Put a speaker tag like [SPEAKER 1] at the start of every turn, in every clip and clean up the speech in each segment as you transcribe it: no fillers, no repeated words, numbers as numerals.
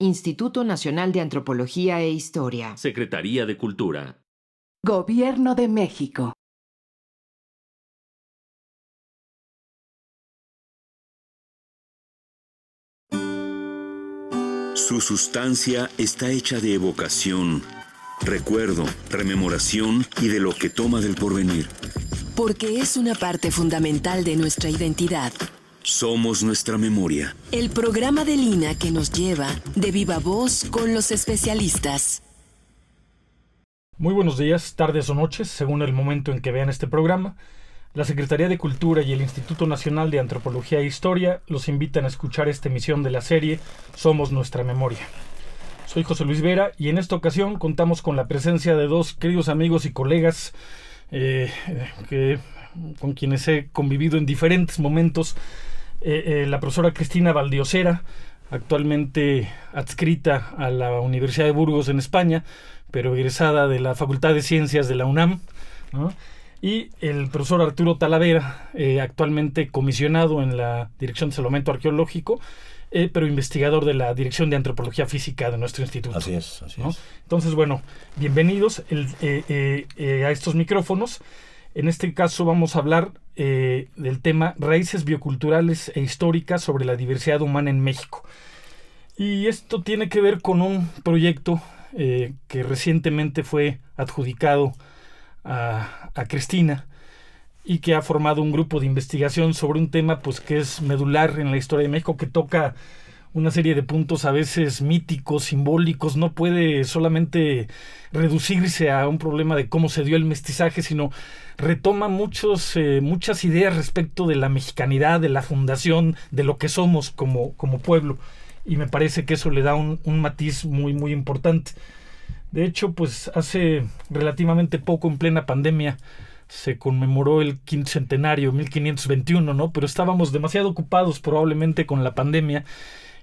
[SPEAKER 1] Instituto Nacional de Antropología e Historia.
[SPEAKER 2] Secretaría de Cultura.
[SPEAKER 3] Gobierno de México.
[SPEAKER 4] Su sustancia está hecha de evocación, recuerdo, rememoración y de lo que toma del porvenir.
[SPEAKER 5] Porque es una parte fundamental de nuestra identidad.
[SPEAKER 4] Somos nuestra memoria.
[SPEAKER 5] El programa de Lina que nos lleva de viva voz con los especialistas.
[SPEAKER 6] Muy buenos días, tardes o noches, según el momento en que vean este programa. La Secretaría de Cultura y el Instituto Nacional de Antropología e Historia los invitan a escuchar esta emisión de la serie Somos Nuestra Memoria. Soy José Luis Vera y en esta ocasión contamos con la presencia de dos queridos amigos y colegas con quienes he convivido en diferentes momentos. La profesora Cristina Valdiosera, actualmente adscrita a la Universidad de Burgos en España, pero egresada de la Facultad de Ciencias de la UNAM, ¿no? Y el profesor Arturo Talavera, actualmente comisionado en la Dirección de Salvamento Arqueológico, pero investigador de la Dirección de Antropología Física de nuestro instituto.
[SPEAKER 7] Así es.
[SPEAKER 6] Entonces, bueno, bienvenidos a estos micrófonos. En este caso vamos a hablar del tema Raíces bioculturales e históricas sobre la diversidad humana en México. Y esto tiene que ver con un proyecto que recientemente fue adjudicado a Cristina y que ha formado un grupo de investigación sobre un tema pues que es medular en la historia de México, que toca una serie de puntos a veces míticos, simbólicos. No puede solamente reducirse a un problema de cómo se dio el mestizaje, sino retoma muchas ideas respecto de la mexicanidad, de la fundación, de lo que somos como pueblo, y me parece que eso le da un matiz muy, muy importante. De hecho, pues hace relativamente poco, en plena pandemia, se conmemoró el quinto centenario, 1521, ¿no? Pero estábamos demasiado ocupados probablemente con la pandemia,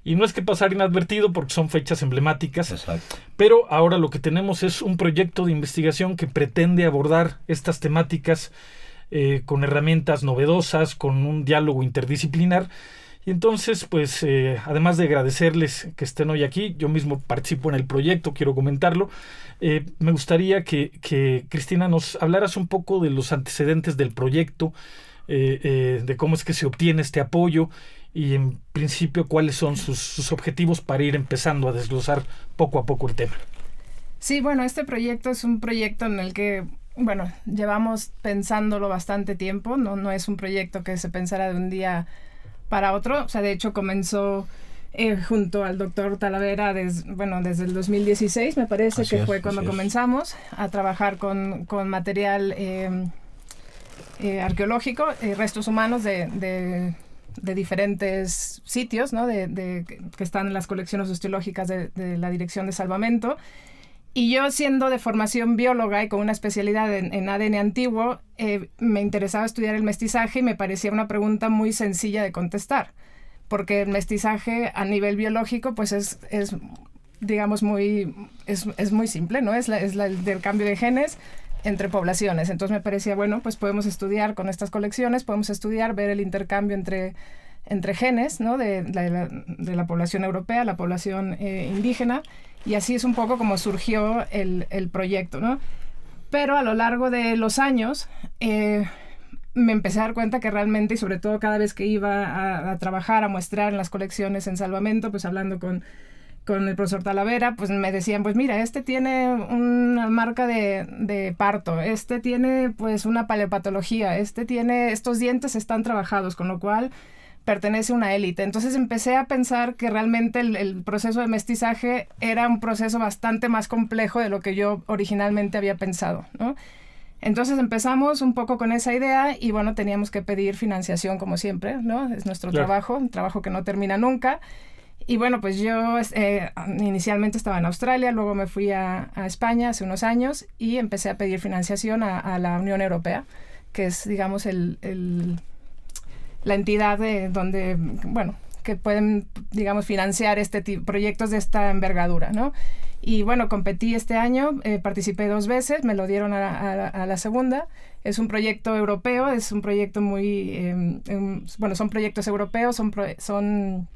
[SPEAKER 6] y no es que pasar inadvertido porque son fechas emblemáticas.
[SPEAKER 7] Exacto.
[SPEAKER 6] Pero ahora lo que tenemos es un proyecto de investigación que pretende abordar estas temáticas con herramientas novedosas, con un diálogo interdisciplinar. Y entonces, pues, además de agradecerles que estén hoy aquí, yo mismo participo en el proyecto, quiero comentarlo. Me gustaría que Cristina nos hablaras un poco de los antecedentes del proyecto, de cómo es que se obtiene este apoyo y, en principio, cuáles son sus objetivos para ir empezando a desglosar poco a poco el tema.
[SPEAKER 8] Sí, bueno, este proyecto es un proyecto en el que, bueno, llevamos pensándolo bastante tiempo. No es un proyecto que se pensara de un día para otro. O sea, de hecho comenzó junto al doctor Talavera desde el 2016, me parece que fue cuando comenzamos a trabajar con material arqueológico, restos humanos de diferentes sitios, ¿no? Que están en las colecciones osteológicas de la Dirección de Salvamento. Y yo, siendo de formación bióloga y con una especialidad en ADN antiguo, me interesaba estudiar el mestizaje y me parecía una pregunta muy sencilla de contestar, porque el mestizaje a nivel biológico pues es digamos muy simple, ¿no? Es el del cambio de genes entre poblaciones. Entonces me parecía, bueno, pues podemos estudiar con estas colecciones, podemos estudiar, ver el intercambio entre genes, ¿no? de la población europea, la población indígena, y así es un poco como surgió el proyecto, ¿no? Pero a lo largo de los años me empecé a dar cuenta que realmente, y sobre todo cada vez que iba a trabajar, a muestrar en las colecciones en Salvamento, pues hablando con el profesor Talavera, pues me decían, pues mira, este tiene una marca de parto, este tiene pues una paleopatología, estos dientes están trabajados, con lo cual pertenece a una élite. Entonces empecé a pensar que realmente el proceso de mestizaje era un proceso bastante más complejo de lo que yo originalmente había pensado, ¿no? Entonces empezamos un poco con esa idea y, bueno, teníamos que pedir financiación como siempre, ¿no? Es nuestro trabajo, un trabajo que no termina nunca. Y bueno, pues yo inicialmente estaba en Australia, luego me fui a España hace unos años y empecé a pedir financiación a la Unión Europea, que es, digamos, la entidad donde, bueno, que pueden, digamos, financiar proyectos de esta envergadura, ¿no? Y bueno, competí este año, participé 2 veces, me lo dieron a la segunda. Es un proyecto europeo, es un proyecto muy... bueno, son proyectos europeos, son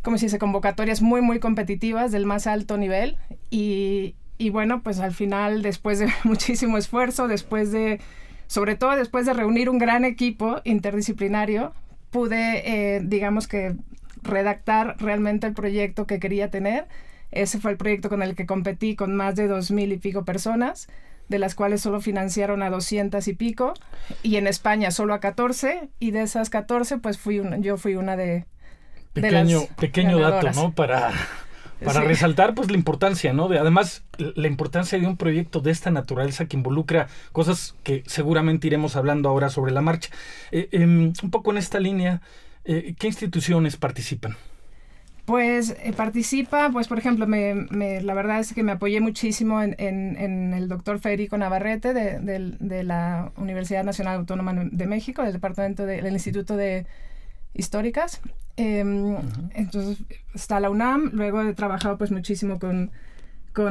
[SPEAKER 8] como se dice, convocatorias muy, muy competitivas del más alto nivel. Y bueno, pues al final, después de muchísimo esfuerzo, sobre todo después de reunir un gran equipo interdisciplinario, pude, digamos que, redactar realmente el proyecto que quería tener. Ese fue el proyecto con el que competí con más de 2,000 y pico personas, de las cuales solo financiaron a 200 y pico, y en España solo a 14, y de esas 14, pues yo fui una de
[SPEAKER 6] pequeño dato, ¿no? Para
[SPEAKER 8] Sí.
[SPEAKER 6] resaltar pues la importancia, ¿no? Además, la importancia de un proyecto de esta naturaleza que involucra cosas que seguramente iremos hablando ahora sobre la marcha. Un poco en esta línea, ¿qué instituciones participan?
[SPEAKER 8] Pues participa, pues por ejemplo, la verdad es que me apoyé muchísimo en el doctor Federico Navarrete de la Universidad Nacional Autónoma de México, del Instituto de Históricas. Entonces está la UNAM. Luego he trabajado pues muchísimo con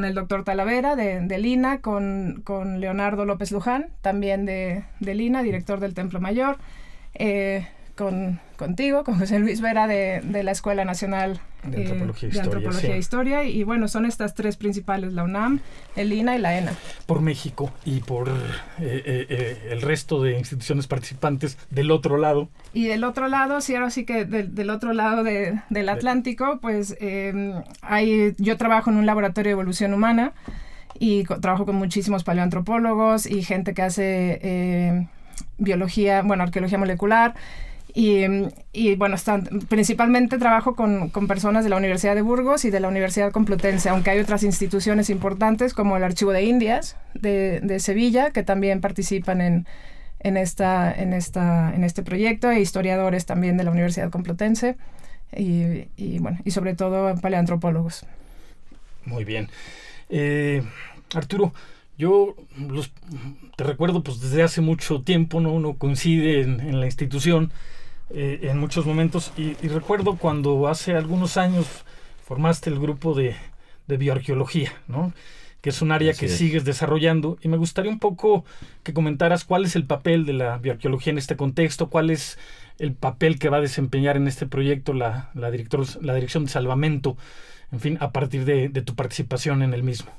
[SPEAKER 8] el doctor Talavera de Lina, con Leonardo López Luján, también de Lina, director del Templo Mayor, contigo, con José Luis Vera de la Escuela Nacional
[SPEAKER 6] de Antropología
[SPEAKER 8] e Historia. Y bueno, son estas tres principales, la UNAM, el INA y la ENA.
[SPEAKER 6] Por México y por el resto de instituciones participantes del otro lado.
[SPEAKER 8] Y del otro lado, sí, ahora sí que del otro lado del Atlántico, pues yo trabajo en un laboratorio de evolución humana y trabajo con muchísimos paleoantropólogos y gente que hace arqueología molecular. Y bueno, principalmente trabajo con personas de la Universidad de Burgos y de la Universidad Complutense, aunque hay otras instituciones importantes como el Archivo de Indias de Sevilla, que también participan en este proyecto, e historiadores también de la Universidad Complutense y sobre todo paleoantropólogos.
[SPEAKER 6] Muy bien. Arturo, yo te recuerdo pues desde hace mucho tiempo, ¿no? Uno coincide en la institución en muchos momentos y recuerdo cuando hace algunos años formaste el grupo de bioarqueología, ¿no? Que es un área que sigues desarrollando, y me gustaría un poco que comentaras cuál es el papel de la bioarqueología en este contexto, cuál es el papel que va a desempeñar en este proyecto la Dirección de Salvamento, en fin, a partir de tu participación en el mismo.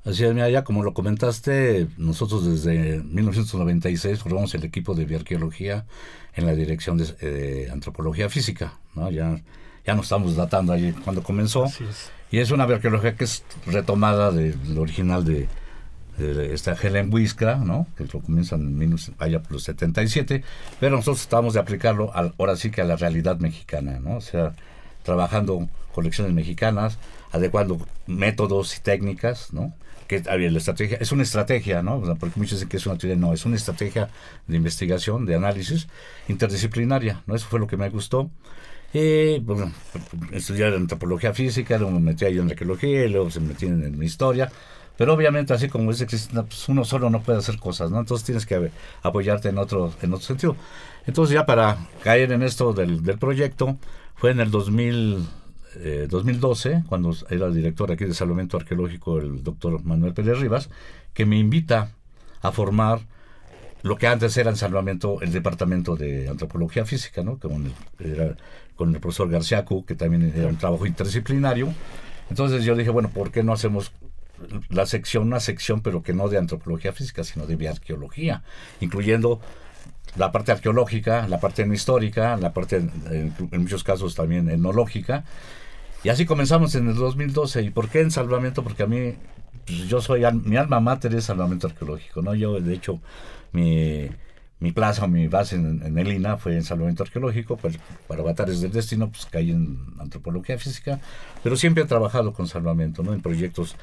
[SPEAKER 2] Así es, mira, ya como lo comentaste, nosotros desde 1996 formamos el equipo de bioarqueología en la Dirección de Antropología Física, ¿no? Ya nos estamos datando ahí cuando comenzó.
[SPEAKER 6] Así es.
[SPEAKER 2] Y es una bioarqueología que es retomada del original de esta Helen Huisca, ¿no? Que lo comienzan allá por los 77, pero nosotros tratamos de aplicarlo ahora sí que a la realidad mexicana, ¿no? O sea, trabajando colecciones mexicanas, adecuando métodos y técnicas, ¿no? Que la estrategia es una estrategia, ¿no? Porque muchos dicen que es una teoría, no, es una estrategia de investigación, de análisis interdisciplinaria, ¿no? Eso fue lo que me gustó. Bueno, estudiar antropología física, luego me metí ahí en arqueología y luego se metí en historia, pero obviamente así como dice Cristina, pues uno solo no puede hacer cosas, ¿no? Entonces tienes que apoyarte en otro sentido. Entonces ya para caer en esto del proyecto, fue en el 2012, cuando era director aquí de Salvamento Arqueológico, el doctor Manuel Pérez Rivas, que me invita a formar lo que antes era en Salvamento el Departamento de Antropología Física, ¿no? Con el profesor Garciacu, que también era un trabajo interdisciplinario. Entonces yo dije, bueno, ¿por qué no hacemos una sección, pero que no de antropología física, sino de bioarqueología, incluyendo la parte arqueológica, la parte histórica, la parte, en muchos casos también etnológica? Y así comenzamos en el 2012. ¿Y por qué en Salvamento? Porque a mí, pues mi alma mater es Salvamento Arqueológico, ¿no? Yo, de hecho, mi plaza o mi base en el INA fue en Salvamento Arqueológico, pues para Avatares del Destino, pues caí en Antropología Física, pero siempre he trabajado con Salvamento, ¿no? En proyectos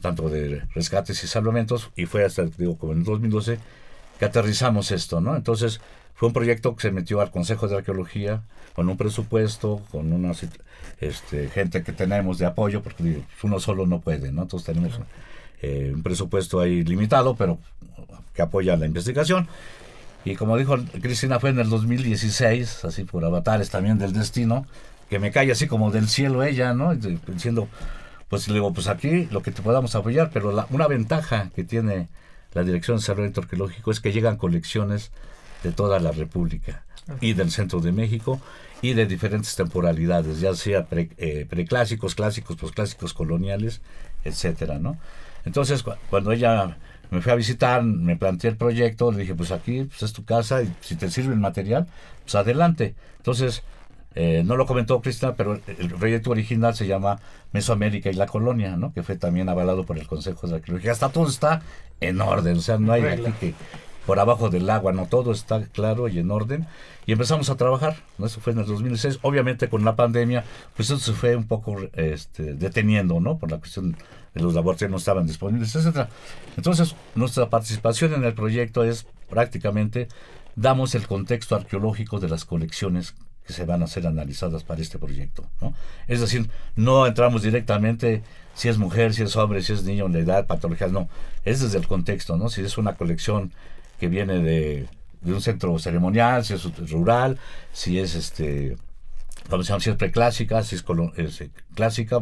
[SPEAKER 2] tanto de rescates y salvamentos, y fue hasta, como en el 2012, que aterrizamos esto, ¿no? Entonces, fue un proyecto que se metió al Consejo de Arqueología con un presupuesto, con una gente que tenemos de apoyo, porque uno solo no puede, ¿no? Entonces tenemos un presupuesto ahí limitado, pero que apoya la investigación. Y como dijo Cristina, fue en el 2016, así por Avatares también del Destino, que me cae así como del cielo ella, ¿no? Diciendo, pues le digo, pues aquí lo que te podamos apoyar, pero una ventaja que tiene la Dirección de Salvamento Arqueológico es que llegan colecciones de toda la República. y del centro de México, y de diferentes temporalidades, ya sea preclásicos, clásicos, posclásicos, coloniales, etcétera, ¿no? Entonces, cuando ella me fue a visitar, me planteé el proyecto, le dije, pues aquí pues es tu casa, y si te sirve el material, pues adelante. Entonces, no lo comentó Cristina, pero el proyecto original se llama Mesoamérica y la Colonia, ¿no? Que fue también avalado por el Consejo de Arqueología. Hasta todo está en orden, o sea, no hay aquí que por abajo del agua, no, todo está claro y en orden. Y empezamos a trabajar, ¿no? Eso fue en el 2006. Obviamente con la pandemia, pues eso se fue un poco deteniendo, ¿no? Por la cuestión de los laboratorios no estaban disponibles, etcétera. Entonces, nuestra participación en el proyecto es prácticamente, damos el contexto arqueológico de las colecciones que se van a ser analizadas para este proyecto, ¿no? Es decir, no entramos directamente si es mujer, si es hombre, si es niño, la edad, patologías, no. Es desde el contexto, ¿no? Si es una colección que viene de un centro ceremonial, si es rural, si es vamos a decir, si es preclásica, si es clásica,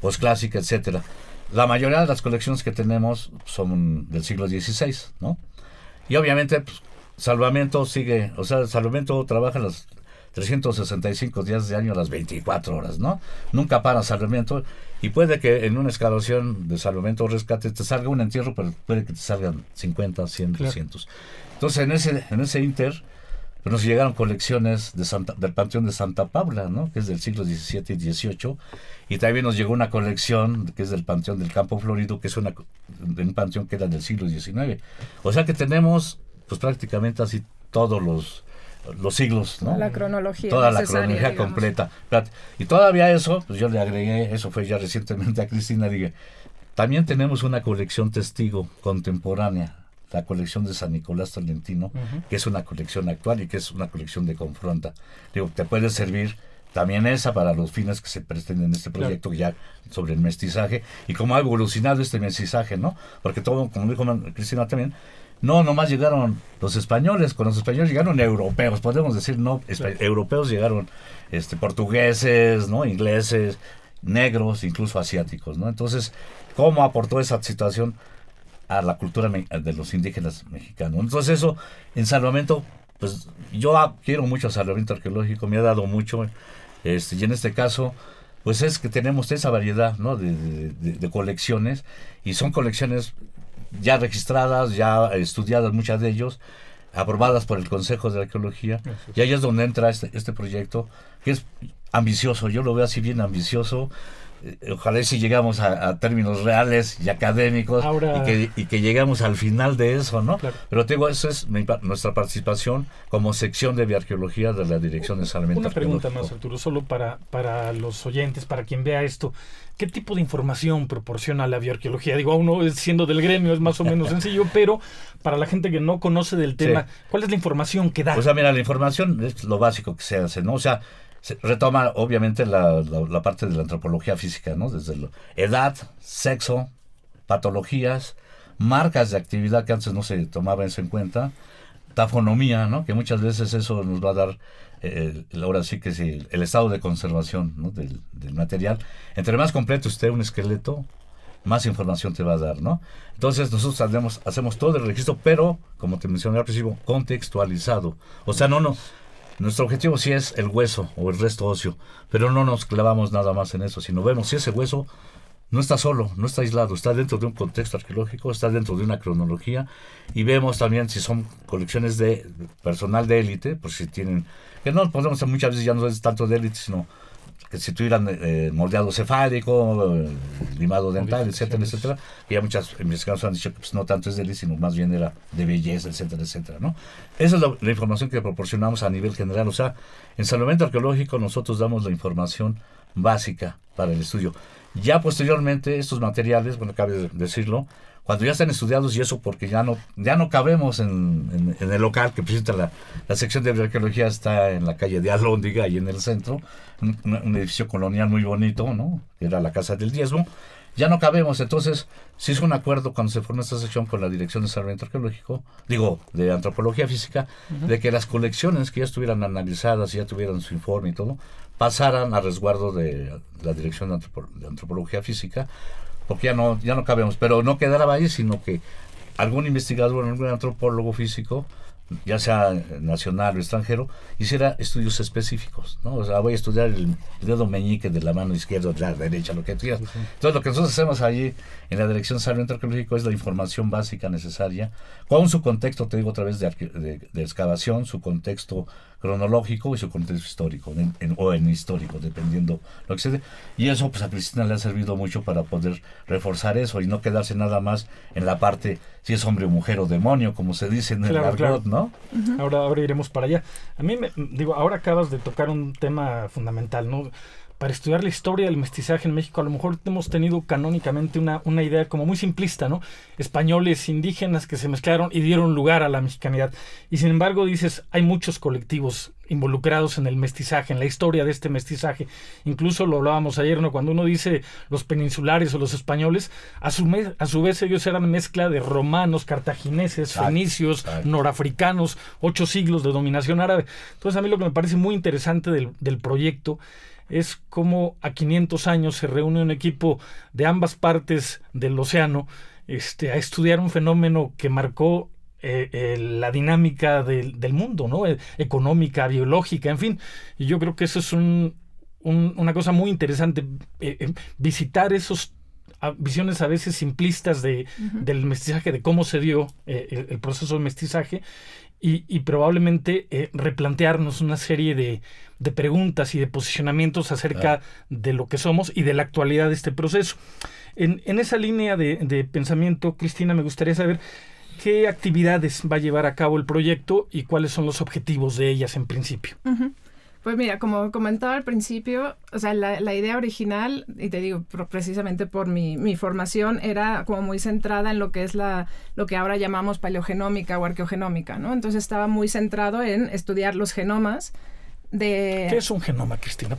[SPEAKER 2] posclásica, etcétera. La mayoría de las colecciones que tenemos son del siglo XVI, ¿no? Y obviamente, pues, Salvamento sigue, o sea, Salvamento trabaja los 365 días de año a las 24 horas, ¿no? Nunca para Salvamento, y puede que en una excavación de Salvamento o rescate te salga un entierro, pero puede que te salgan 50, 100, claro. 200. Entonces, en ese inter, pues nos llegaron colecciones del Panteón de Santa Paula, ¿no? Que es del siglo XVII y XVIII, y también nos llegó una colección que es del Panteón del Campo Florido, que es de un panteón que era del siglo XIX. O sea que tenemos, pues prácticamente así todos los siglos, ¿no?
[SPEAKER 8] La cronología.
[SPEAKER 2] Toda la cronología completa. Y todavía eso, pues yo le agregué, eso fue ya recientemente a Cristina, dije, también tenemos una colección testigo contemporánea, la colección de San Nicolás Tolentino, que es una colección actual y que es una colección de confronta. Digo, te puede servir también esa para los fines que se pretenden en este proyecto, claro, ya sobre el mestizaje y cómo ha evolucionado este mestizaje, ¿no? Porque todo, como dijo Cristina también, no nomás llegaron los españoles, con los españoles llegaron europeos, podemos decir, no, claro, europeos llegaron portugueses, ¿no? Ingleses, negros, incluso asiáticos, ¿no? Entonces, ¿cómo aportó esa situación a la cultura de los indígenas mexicanos? Entonces eso, en Salvamento, pues yo quiero mucho Salvamento arqueológico, me ha dado mucho, y en este caso, pues es que tenemos esa variedad, ¿no? de colecciones, y son colecciones ya registradas, ya estudiadas, muchas de ellos, aprobadas por el Consejo de Arqueología, y ahí es donde entra este proyecto, que es ambicioso, yo lo veo así bien ambicioso. Ojalá si llegamos a términos reales y académicos. Ahora, y que llegamos al final de eso, ¿no? Claro. Pero te digo, eso es nuestra participación como sección de bioarqueología de la Dirección de Salvamento.
[SPEAKER 6] Una pregunta más, Arturo, solo para los oyentes, para quien vea esto. ¿Qué tipo de información proporciona la bioarqueología? Digo, a uno siendo del gremio es más o menos sencillo, pero para la gente que no conoce del tema, sí, ¿cuál es la información que da?
[SPEAKER 2] O sea, mira, la información es lo básico que se hace, ¿no? O sea, se retoma obviamente la parte de la antropología física, ¿no? Desde edad, sexo, patologías, marcas de actividad que antes no se tomaba eso en cuenta, tafonomía, ¿no? Que muchas veces eso nos va a dar, ahora sí que sí, el estado de conservación, ¿no? del material. Entre más completo esté un esqueleto, más información te va a dar, ¿no? Entonces nosotros hacemos todo el registro, pero, como te mencioné al principio, contextualizado. O sea, nuestro objetivo sí es el hueso o el resto óseo, pero no nos clavamos nada más en eso, sino vemos si ese hueso no está solo, no está aislado, está dentro de un contexto arqueológico, está dentro de una cronología, y vemos también si son colecciones de personal de élite, pues si tienen, que no podemos, muchas veces ya no es tanto de élite, sino que si tuvieran moldeado cefálico, limado dental, etcétera, etcétera, y ya muchas investigaciones han dicho que pues, no tanto es de élite, sino más bien era de belleza, etcétera, etcétera, ¿no? Esa es la información que proporcionamos a nivel general. O sea, en Salvamento arqueológico nosotros damos la información básica para el estudio. Ya posteriormente estos materiales, bueno, cabe decirlo, cuando ya están estudiados, y eso porque ya no cabemos en el local que presenta la sección de bioarqueología, está en la calle de Alhóndiga, ahí en el centro, un edificio colonial muy bonito, ¿no? Que era la Casa del Diezmo. Ya no cabemos, entonces se hizo un acuerdo cuando se formó esta sección con la Dirección de Salvamento Arqueológico, de Antropología Física, de que las colecciones que ya estuvieran analizadas y ya tuvieran su informe y todo, pasaran a resguardo de la Dirección de Antropología Física, porque ya no cabemos, pero no quedara ahí, sino que algún investigador, algún antropólogo físico ya sea nacional o extranjero, hiciera estudios específicos, ¿no? O sea, voy a estudiar el dedo meñique de la mano izquierda, de la derecha, lo que quieras. Entonces, lo que nosotros hacemos allí en la Dirección de Salvamento Arqueológico es la información básica necesaria, con su contexto, te digo otra vez, de excavación, su contexto cronológico y su contexto histórico, o en histórico, dependiendo lo que se dé. Y eso, pues, a Cristina le ha servido mucho para poder reforzar eso y no quedarse nada más en la parte, si es hombre o mujer o demonio, como se dice en el argot, ¿no?
[SPEAKER 6] Ahora iremos para allá. A mí, ahora acabas de tocar un tema fundamental, ¿no? Para estudiar la historia del mestizaje en México, a lo mejor hemos tenido canónicamente una idea como muy simplista, ¿no? Españoles, indígenas que se mezclaron y dieron lugar a la mexicanidad. Y sin embargo, dices, hay muchos colectivos involucrados en el mestizaje, en la historia de este mestizaje. Incluso lo hablábamos ayer, ¿no? Cuando uno dice los peninsulares o los españoles, a su vez ellos eran mezcla de romanos, cartagineses, fenicios, norafricanos, 8 siglos de dominación árabe. Entonces, a mí lo que me parece muy interesante del proyecto es cómo a 500 años se reúne un equipo de ambas partes del océano a estudiar un fenómeno que marcó la dinámica del mundo, ¿no? Económica, biológica, en fin. Y yo creo que eso es una cosa muy interesante, visitar esos visiones a veces simplistas del mestizaje, de cómo se dio el proceso de mestizaje, y probablemente replantearnos una serie de preguntas y de posicionamientos acerca de lo que somos y de la actualidad de este proceso. En esa línea de pensamiento, Cristina, me gustaría saber qué actividades va a llevar a cabo el proyecto y cuáles son los objetivos de ellas en principio.
[SPEAKER 8] Pues mira, como comentaba al principio, o sea, la idea original, y te digo, precisamente por mi formación, era como muy centrada en lo que es lo que ahora llamamos paleogenómica o arqueogenómica, ¿no? Entonces estaba muy centrado en estudiar los genomas de...
[SPEAKER 6] ¿Qué es un genoma, Cristina?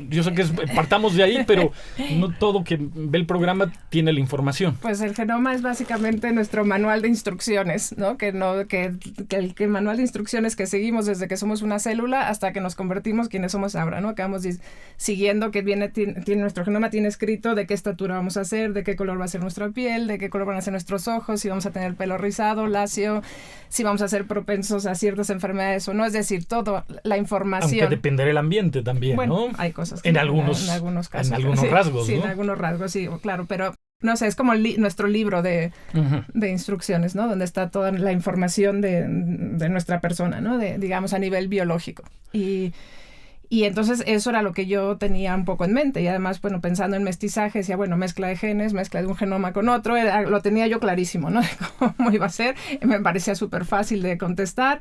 [SPEAKER 6] Yo sé que partamos de ahí, pero no todo que ve el programa tiene la información.
[SPEAKER 8] Pues el genoma es básicamente nuestro manual de instrucciones, ¿no? Que el manual de instrucciones que seguimos desde que somos una célula hasta que nos convertimos quienes somos ahora, ¿no? Que vamos siguiendo, que tiene nuestro genoma, tiene escrito de qué estatura vamos a ser, de qué color va a ser nuestra piel, de qué color van a ser nuestros ojos, si vamos a tener el pelo rizado, lacio, si vamos a ser propensos a ciertas enfermedades o no. Es decir, toda la información.
[SPEAKER 6] Aunque dependerá del ambiente también,
[SPEAKER 8] bueno,
[SPEAKER 6] ¿no?
[SPEAKER 8] Hay cosas que
[SPEAKER 6] en algunos casos. En algunos rasgos,
[SPEAKER 8] sí,
[SPEAKER 6] ¿no?
[SPEAKER 8] en algunos rasgos, sí, claro, pero no sé, es como nuestro libro de instrucciones, ¿no? Donde está toda la información de nuestra persona, ¿no? Digamos, a nivel biológico. Y entonces eso era lo que yo tenía un poco en mente. Y además, bueno, pensando en mestizaje, decía, bueno, mezcla de genes, mezcla de un genoma con otro, lo tenía yo clarísimo, ¿no? De cómo iba a ser. Me parecía súper fácil de contestar.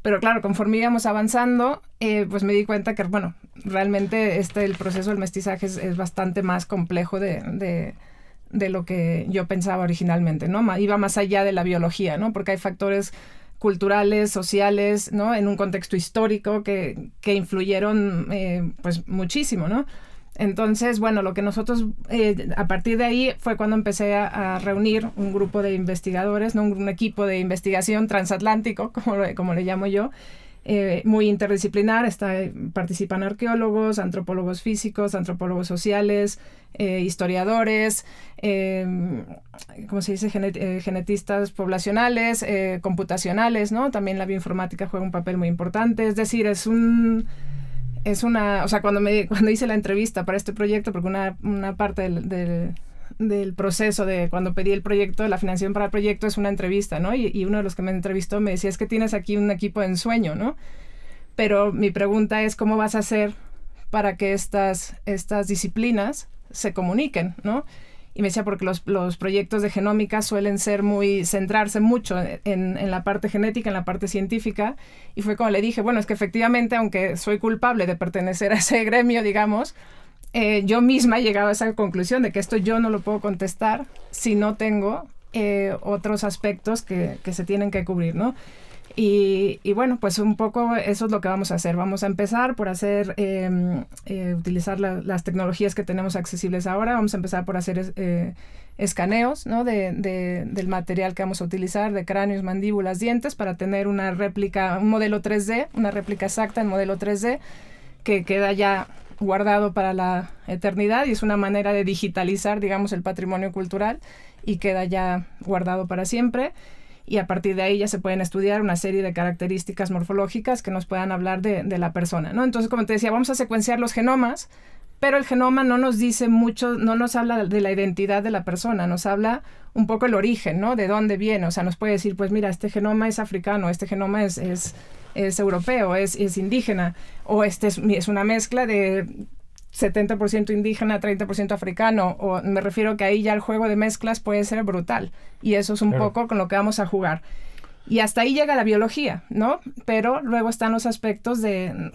[SPEAKER 8] Pero claro, conforme íbamos avanzando, pues me di cuenta que, bueno, realmente el proceso del mestizaje es bastante más complejo de lo que yo pensaba originalmente, ¿no? Iba más allá de la biología, ¿no? Porque hay factores culturales, sociales, ¿no? En un contexto histórico que influyeron, pues, muchísimo, ¿no? Entonces, bueno, lo que nosotros, a partir de ahí fue cuando empecé a reunir un grupo de investigadores, ¿no? Un equipo de investigación transatlántico, como le llamo yo, muy interdisciplinar. Participan arqueólogos, antropólogos físicos, antropólogos sociales, historiadores, ¿cómo se dice? Genetistas poblacionales, computacionales, ¿no? También la bioinformática juega un papel muy importante. Es decir, o sea, cuando hice la entrevista para este proyecto, porque una parte del proceso de cuando pedí el proyecto, la financiación para el proyecto es una entrevista, ¿no? Y uno de los que me entrevistó me decía, es que tienes aquí un equipo de ensueño, ¿no? Pero mi pregunta es, ¿cómo vas a hacer para que estas disciplinas se comuniquen, ¿no? Y me decía, porque los proyectos de genómica suelen centrarse mucho en la parte genética, en la parte científica, y fue como le dije, bueno, es que efectivamente, aunque soy culpable de pertenecer a ese gremio, digamos, yo misma he llegado a esa conclusión de que esto yo no lo puedo contestar si no tengo otros aspectos que se tienen que cubrir, ¿no? Y bueno, pues un poco eso es lo que vamos a hacer. Vamos a empezar por utilizar las tecnologías que tenemos accesibles ahora. Vamos a empezar por hacer escaneos, ¿no? del material que vamos a utilizar, de cráneos, mandíbulas, dientes, para tener una réplica, un modelo 3D, una réplica exacta en modelo 3D, que queda ya guardado para la eternidad, y es una manera de digitalizar, digamos, el patrimonio cultural, y queda ya guardado para siempre. y a partir de ahí ya se pueden estudiar una serie de características morfológicas que nos puedan hablar de la persona, ¿no? Entonces, como te decía, vamos a secuenciar los genomas, pero el genoma no nos dice mucho, no nos habla de la identidad de la persona, nos habla un poco el origen, ¿no? De dónde viene, o sea, nos puede decir, pues mira, este genoma es africano, este genoma es europeo, es indígena, o es una mezcla de 70% indígena, 30% africano, o me refiero que ahí ya el juego de mezclas puede ser brutal, y eso es un poco con lo que vamos a jugar. Y hasta ahí llega la biología, ¿no? Pero luego están los aspectos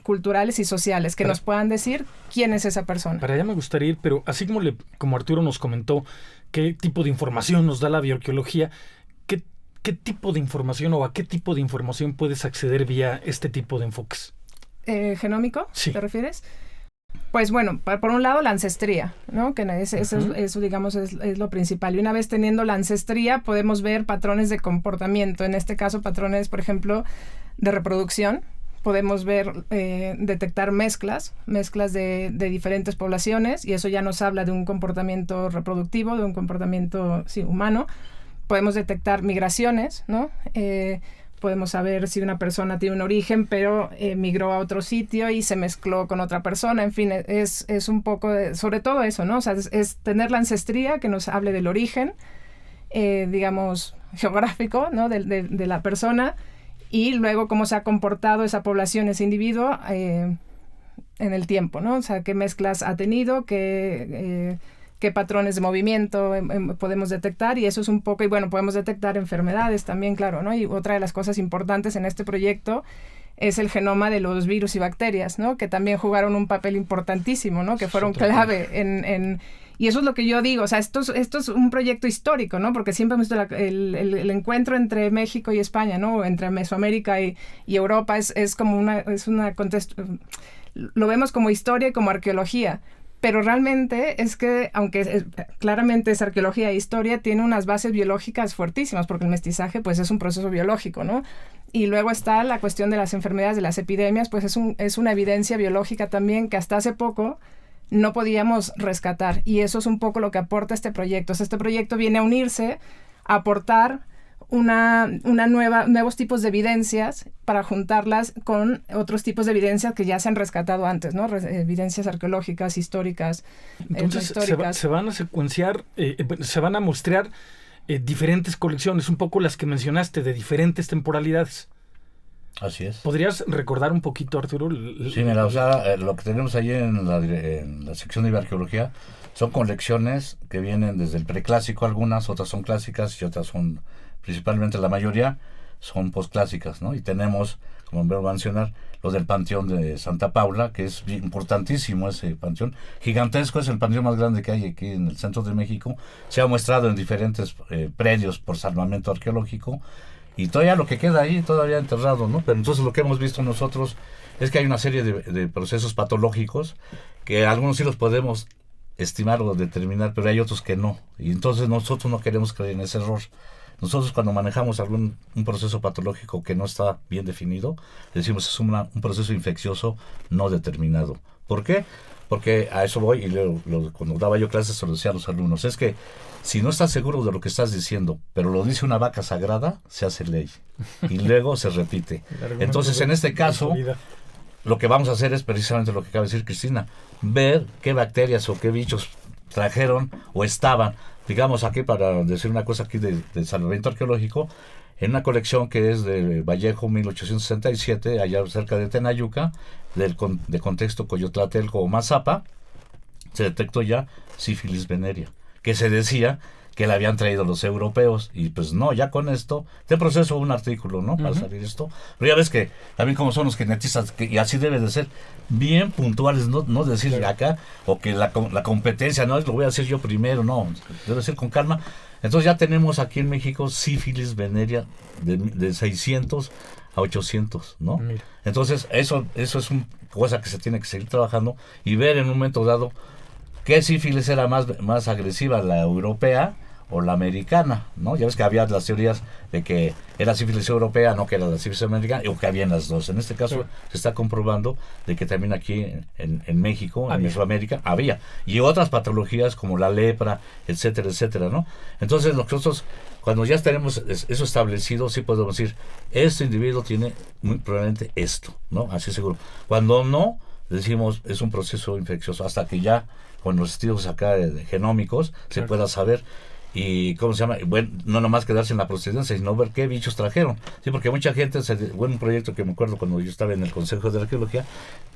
[SPEAKER 8] culturales y sociales que nos puedan decir quién es esa persona.
[SPEAKER 6] Para allá me gustaría ir, pero así como Arturo nos comentó qué tipo de información nos da la bioarqueología, ¿qué tipo de información o a qué tipo de información puedes acceder vía este tipo de enfoques?
[SPEAKER 8] ¿Genómico?
[SPEAKER 6] Sí.
[SPEAKER 8] ¿Te refieres? Pues bueno, por un lado la ancestría, ¿no? Que eso digamos, es lo principal. Y una vez teniendo la ancestría, podemos ver patrones de comportamiento. En este caso, patrones, por ejemplo, de reproducción. Podemos detectar mezclas de diferentes poblaciones, y eso ya nos habla de un comportamiento reproductivo, de un comportamiento humano. Podemos detectar migraciones, ¿no? Podemos saber si una persona tiene un origen, pero migró a otro sitio y se mezcló con otra persona. En fin, es un poco sobre todo eso, ¿no? O sea, es tener la ancestría que nos hable del origen, digamos, geográfico, ¿no? De la persona, y luego cómo se ha comportado esa población, ese individuo, en el tiempo, ¿no? O sea, qué mezclas ha tenido, qué patrones de movimiento podemos detectar, y eso es un poco, y bueno, podemos detectar enfermedades también, claro, ¿no? Y otra de las cosas importantes en este proyecto es el genoma de los virus y bacterias, ¿no? Que también jugaron un papel importantísimo, ¿no? Que fueron clave y eso es lo que yo digo, o sea, esto es un proyecto histórico, ¿no? Porque siempre hemos visto el encuentro entre México y España, ¿no? Entre Mesoamérica y Europa es como una contexto, lo vemos como historia y como arqueología. Pero realmente es que, aunque claramente es arqueología e historia, tiene unas bases biológicas fuertísimas, porque el mestizaje pues es un proceso biológico, ¿no? Y luego está la cuestión de las enfermedades, de las epidemias, pues es una evidencia biológica también que hasta hace poco no podíamos rescatar. Y eso es un poco lo que aporta este proyecto. O sea, este proyecto viene a unirse, a aportar nuevos tipos de evidencias para juntarlas con otros tipos de evidencias que ya se han rescatado antes, ¿no? Evidencias arqueológicas, históricas,
[SPEAKER 6] entonces se van a secuenciar, se van a mostrar diferentes colecciones, un poco las que mencionaste, de diferentes temporalidades.
[SPEAKER 2] Así es.
[SPEAKER 6] ¿Podrías recordar un poquito, Arturo?
[SPEAKER 2] Sí, mira, o sea, lo que tenemos ahí en la sección de bioarqueología son colecciones que vienen desde el preclásico, algunas, otras son clásicas y otras son, principalmente la mayoría, son posclásicas, ¿no? Y tenemos, como me voy a mencionar, los del Panteón de Santa Paula, que es importantísimo ese panteón. Gigantesco, es el panteón más grande que hay aquí en el centro de México. Se ha muestrado en diferentes predios por salvamento arqueológico. Y todavía lo que queda ahí, todavía enterrado, ¿no? Pero entonces lo que hemos visto nosotros es que hay una serie de procesos patológicos que algunos sí los podemos estimar o determinar, pero hay otros que no. Y entonces nosotros no queremos caer en ese error. Nosotros cuando manejamos un proceso patológico que no está bien definido, decimos es un proceso infeccioso no determinado. ¿Por qué? Porque a eso voy, y cuando daba yo clases se lo decía a los alumnos, es que si no estás seguro de lo que estás diciendo, pero lo dice una vaca sagrada, se hace ley. Y luego se repite. Entonces, en este caso, lo que vamos a hacer es precisamente lo que acaba de decir Cristina, ver qué bacterias o qué bichos trajeron o estaban, digamos aquí, para decir una cosa aquí de salvamento arqueológico, en una colección que es de Vallejo 1867, allá cerca de Tenayuca, de contexto Coyotlaltelco o Mazapa, se detectó ya sífilis venérea, que se decía que la habían traído los europeos, y pues no, ya con esto, de proceso un artículo, ¿no? Para salir esto, pero ya ves que también como son los genetistas, y así debe de ser, bien puntuales, no decir acá, o que la competencia, no, lo voy a decir yo primero, no, debe ser con calma. Entonces ya tenemos aquí en México sífilis venérea de 600 a 800, ¿no? Mira. Entonces eso es una cosa que se tiene que seguir trabajando y ver en un momento dado qué sífilis era más agresiva, la europea o la americana, ¿no? Ya ves que había las teorías de que era sífilis europea, no que era la sífilis americana, o que habían las dos. En este caso se está comprobando de que también aquí en México, en Mesoamérica, había. Y otras patologías como la lepra, etcétera, etcétera, ¿no? Entonces nosotros, cuando ya tenemos eso establecido, sí podemos decir, este individuo tiene muy probablemente esto, ¿no? Así seguro. Cuando no, decimos, es un proceso infeccioso, hasta que ya con los estudios acá de genómicos se pueda saber. Y ¿cómo se llama? Bueno, no nomás quedarse en la procedencia, sino ver qué bichos trajeron. Sí, porque mucha gente, un proyecto que me acuerdo cuando yo estaba en el Consejo de Arqueología,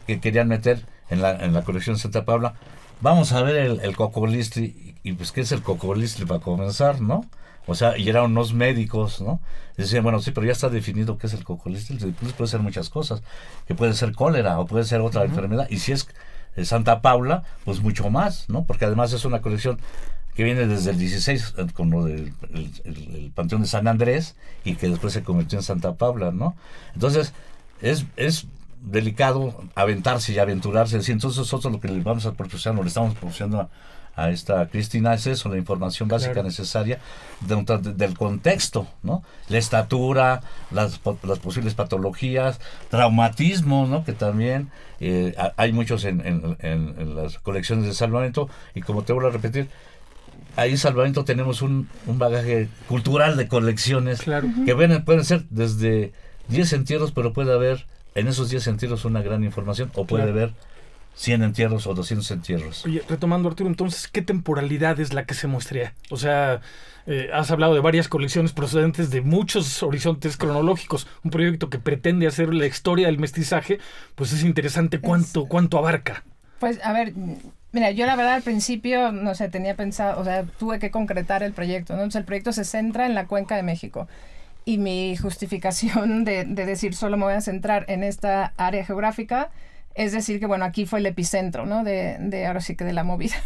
[SPEAKER 2] que querían meter en la colección de Santa Paula, vamos a ver el cocolistri, y pues ¿qué es el cocolistri para comenzar, no? O sea, y eran unos médicos, ¿no? Decían, bueno, sí, pero ya está definido qué es el cocolistri, pues puede ser muchas cosas, que puede ser cólera o puede ser otra enfermedad, y si es Santa Paula, pues mucho más, ¿no? Porque además es una colección que viene desde el 16, con lo del el Panteón de San Andrés, y que después se convirtió en Santa Paula, ¿no? Entonces, es delicado aventarse y aventurarse. Entonces nosotros lo que le vamos a proporcionar, le estamos proporcionando a esta Cristina, es eso, la información básica necesaria del contexto, ¿no? La estatura, las posibles patologías, traumatismos, ¿no? Que también hay muchos en las colecciones de salvamento, y como te vuelvo a repetir, ahí en Salvamento tenemos un bagaje cultural de colecciones que pueden ser desde 10 entierros, pero puede haber en esos 10 entierros una gran información, o puede haber 100 entierros o 200 entierros.
[SPEAKER 6] Oye, retomando, Arturo, entonces, ¿qué temporalidad es la que se muestrea? O sea, has hablado de varias colecciones procedentes de muchos horizontes cronológicos. Un proyecto que pretende hacer la historia del mestizaje, pues es interesante. ¿Cuánto abarca?
[SPEAKER 8] Pues, a ver, mira, yo la verdad al principio, no sé, tenía pensado, o sea, tuve que concretar el proyecto, ¿no? Entonces el proyecto se centra en la Cuenca de México. Y mi justificación de decir solo me voy a centrar en esta área geográfica es decir que, bueno, aquí fue el epicentro, ¿no? De ahora sí que de la movida,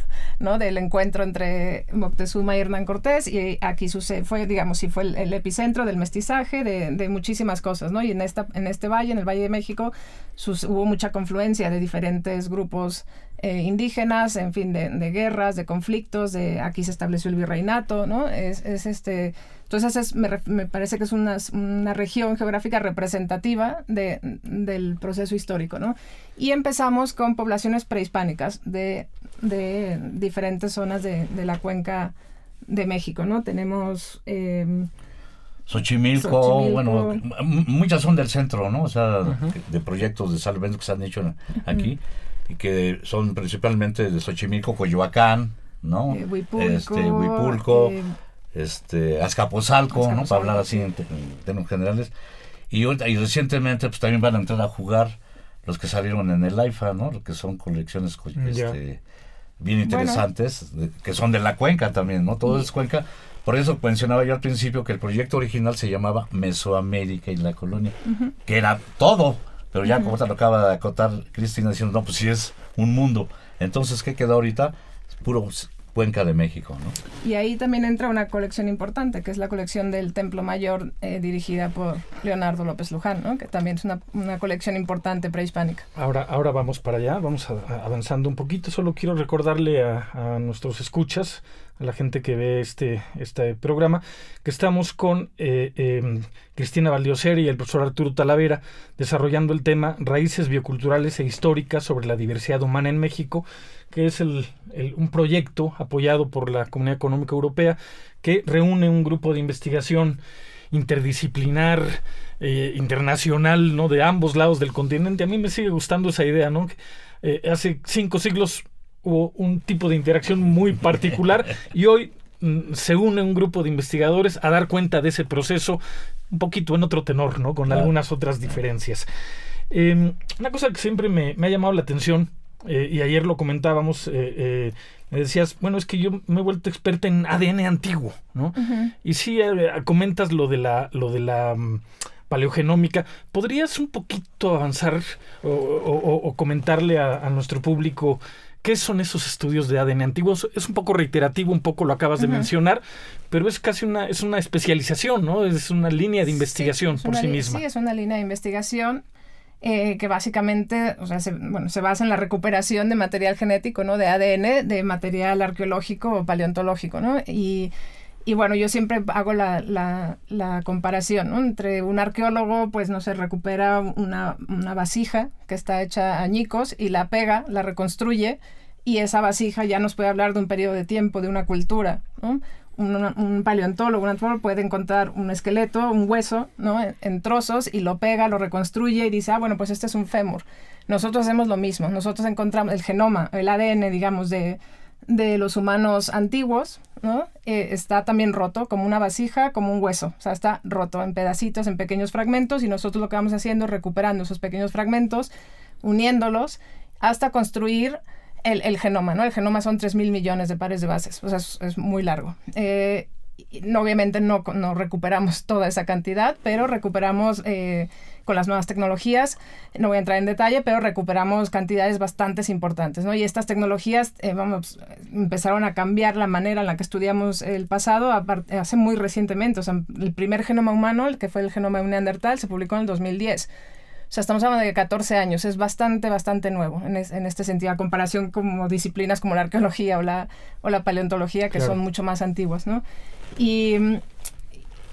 [SPEAKER 8] ¿no? Del encuentro entre Moctezuma y Hernán Cortés, y aquí fue, digamos, sí fue el epicentro del mestizaje, de muchísimas cosas, ¿no? Y en este valle, en el Valle de México, hubo mucha confluencia de diferentes grupos indígenas, en fin, de guerras, de conflictos, aquí se estableció el virreinato, ¿no? Entonces me parece que es una región geográfica representativa del proceso histórico, ¿no? Y empezamos con poblaciones prehispánicas de diferentes zonas de la cuenca de México, ¿no? Tenemos
[SPEAKER 2] Xochimilco, bueno, muchas son del centro, ¿no? O sea, de proyectos de salvamento que se han hecho aquí, y que son principalmente de Xochimilco, Coyoacán, ¿no? Huipulco, Azcapotzalco, ¿no? Para hablar así en términos generales. Y recientemente pues también van a entrar a jugar los que salieron en el AIFA, ¿no? Lo que son colecciones bien interesantes, que son de la cuenca también, ¿no? Todo es cuenca. Por eso mencionaba yo al principio que el proyecto original se llamaba Mesoamérica y la Colonia, que era todo, pero ya como te lo acaba de acotar Cristina diciendo, no, pues sí es un mundo. Entonces, ¿qué queda ahorita? Puro Cuenca de México, ¿no?
[SPEAKER 8] Y ahí también entra una colección importante, que es la colección del Templo Mayor, dirigida por Leonardo López Luján, ¿no? Que también es una colección importante prehispánica.
[SPEAKER 6] Ahora vamos para allá, vamos avanzando un poquito. Solo quiero recordarle a nuestros escuchas, a la gente que ve este programa, que estamos con Cristina Valdiossera y el profesor Arturo Talavera desarrollando el tema Raíces bioculturales e históricas sobre la diversidad humana en México, que es un proyecto apoyado por la Comunidad Económica Europea que reúne un grupo de investigación interdisciplinar, internacional, ¿no? De ambos lados del continente. A mí me sigue gustando esa idea, ¿no? Hace 5 siglos hubo un tipo de interacción muy particular y hoy se une un grupo de investigadores a dar cuenta de ese proceso un poquito en otro tenor, ¿no? Con algunas otras diferencias. Una cosa que siempre me ha llamado la atención, y ayer lo comentábamos, me decías, bueno, es que yo me he vuelto experta en ADN antiguo, ¿no? Y sí, comentas lo de la paleogenómica. ¿Podrías un poquito avanzar o comentarle a nuestro público qué son esos estudios de ADN antiguo? Es un poco reiterativo, un poco lo acabas de mencionar, pero es casi una especialización, ¿no? Es una línea de investigación por sí misma.
[SPEAKER 8] Sí, es una línea de investigación que básicamente, o sea, se basa en la recuperación de material genético, ¿no? De ADN, de material arqueológico o paleontológico, ¿no? Y Y bueno, yo siempre hago la comparación, ¿no? Entre un arqueólogo, pues no se recupera una vasija que está hecha añicos y la pega, la reconstruye, y esa vasija ya nos puede hablar de un periodo de tiempo, de una cultura, ¿no? Un paleontólogo, un antropólogo puede encontrar un esqueleto, un hueso, ¿no? En trozos, y lo pega, lo reconstruye y dice, bueno, pues este es un fémur. Nosotros hacemos lo mismo. Nosotros encontramos el genoma, el ADN, digamos, de los humanos antiguos, ¿no? Está también roto, como una vasija, como un hueso. O sea, está roto en pedacitos, en pequeños fragmentos, y nosotros lo que vamos haciendo es recuperando esos pequeños fragmentos, uniéndolos, hasta construir el genoma, ¿no? El genoma son 3.000 millones de pares de bases, o sea, es muy largo. Obviamente no recuperamos toda esa cantidad, pero recuperamos con las nuevas tecnologías, no voy a entrar en detalle, pero recuperamos cantidades bastante importantes, ¿no? Y estas tecnologías empezaron a cambiar la manera en la que estudiamos el pasado hace muy recientemente. O sea, el primer genoma humano, el que fue el genoma de un neandertal, se publicó en el 2010. O sea, estamos hablando de 14 años, es bastante nuevo en este sentido, a comparación como disciplinas como la arqueología o la paleontología, que son mucho más antiguas, ¿no?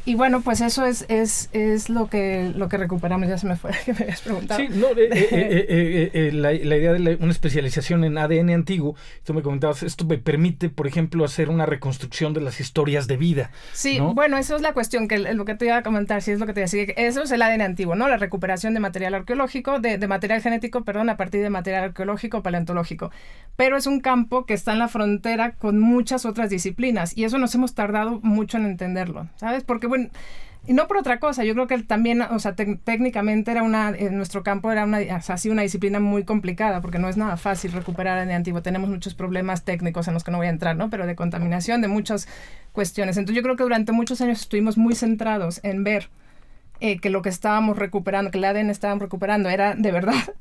[SPEAKER 8] Y bueno, pues eso es lo que recuperamos. Ya se me fue, que me habías preguntado.
[SPEAKER 6] Sí, no, la idea de una especialización en ADN antiguo, tú me comentabas, esto me permite, por ejemplo, hacer una reconstrucción de las historias de vida.
[SPEAKER 8] Sí,
[SPEAKER 6] ¿no?
[SPEAKER 8] Bueno, eso es la cuestión, que lo que te iba a comentar, sí es lo que te decía, que eso es el ADN antiguo, ¿no? La recuperación de material arqueológico, de material genético, perdón, a partir de material arqueológico, paleontológico. Pero es un campo que está en la frontera con muchas otras disciplinas, y eso nos hemos tardado mucho en entenderlo, ¿sabes? Porque, bueno, y no por otra cosa, yo creo que también, o sea, técnicamente en nuestro campo era una disciplina muy complicada, porque no es nada fácil recuperar ADN antiguo. Tenemos muchos problemas técnicos en los que no voy a entrar, ¿no? Pero de contaminación, de muchas cuestiones. Entonces yo creo que durante muchos años estuvimos muy centrados en ver que lo que estábamos recuperando, que el ADN estábamos recuperando era de verdad,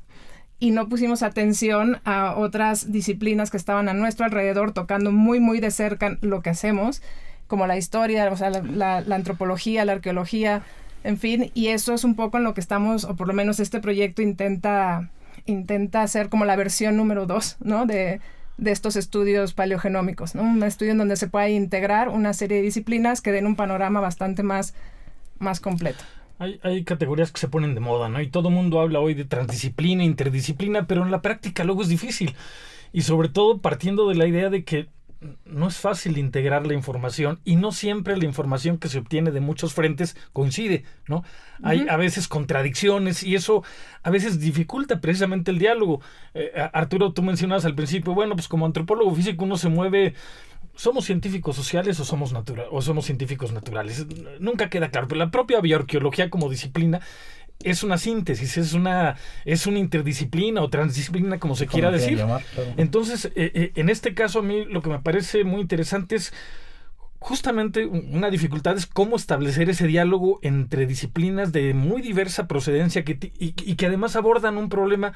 [SPEAKER 8] y no pusimos atención a otras disciplinas que estaban a nuestro alrededor, tocando muy, muy de cerca lo que hacemos, como la historia, o sea, la antropología, la arqueología, en fin, y eso es un poco en lo que estamos, o por lo menos este proyecto intenta hacer como la versión número 2, ¿no? De estos estudios paleogenómicos, ¿no? Un estudio en donde se pueda integrar una serie de disciplinas que den un panorama bastante más completo.
[SPEAKER 6] Hay categorías que se ponen de moda, ¿no? Y todo el mundo habla hoy de transdisciplina, interdisciplina, pero en la práctica luego es difícil. Y sobre todo partiendo de la idea de que no es fácil integrar la información, y no siempre la información que se obtiene de muchos frentes coincide, ¿no? Hay a veces contradicciones, y eso a veces dificulta precisamente el diálogo. Arturo, tú mencionabas al principio, bueno, pues como antropólogo físico uno se mueve... ¿Somos científicos sociales o somos científicos naturales? Nunca queda claro, pero la propia bioarqueología como disciplina es una síntesis, es una interdisciplina o transdisciplina, como se quiera decir. Llamar, claro. Entonces, en este caso a mí lo que me parece muy interesante es justamente una dificultad es cómo establecer ese diálogo entre disciplinas de muy diversa procedencia y que además abordan un problema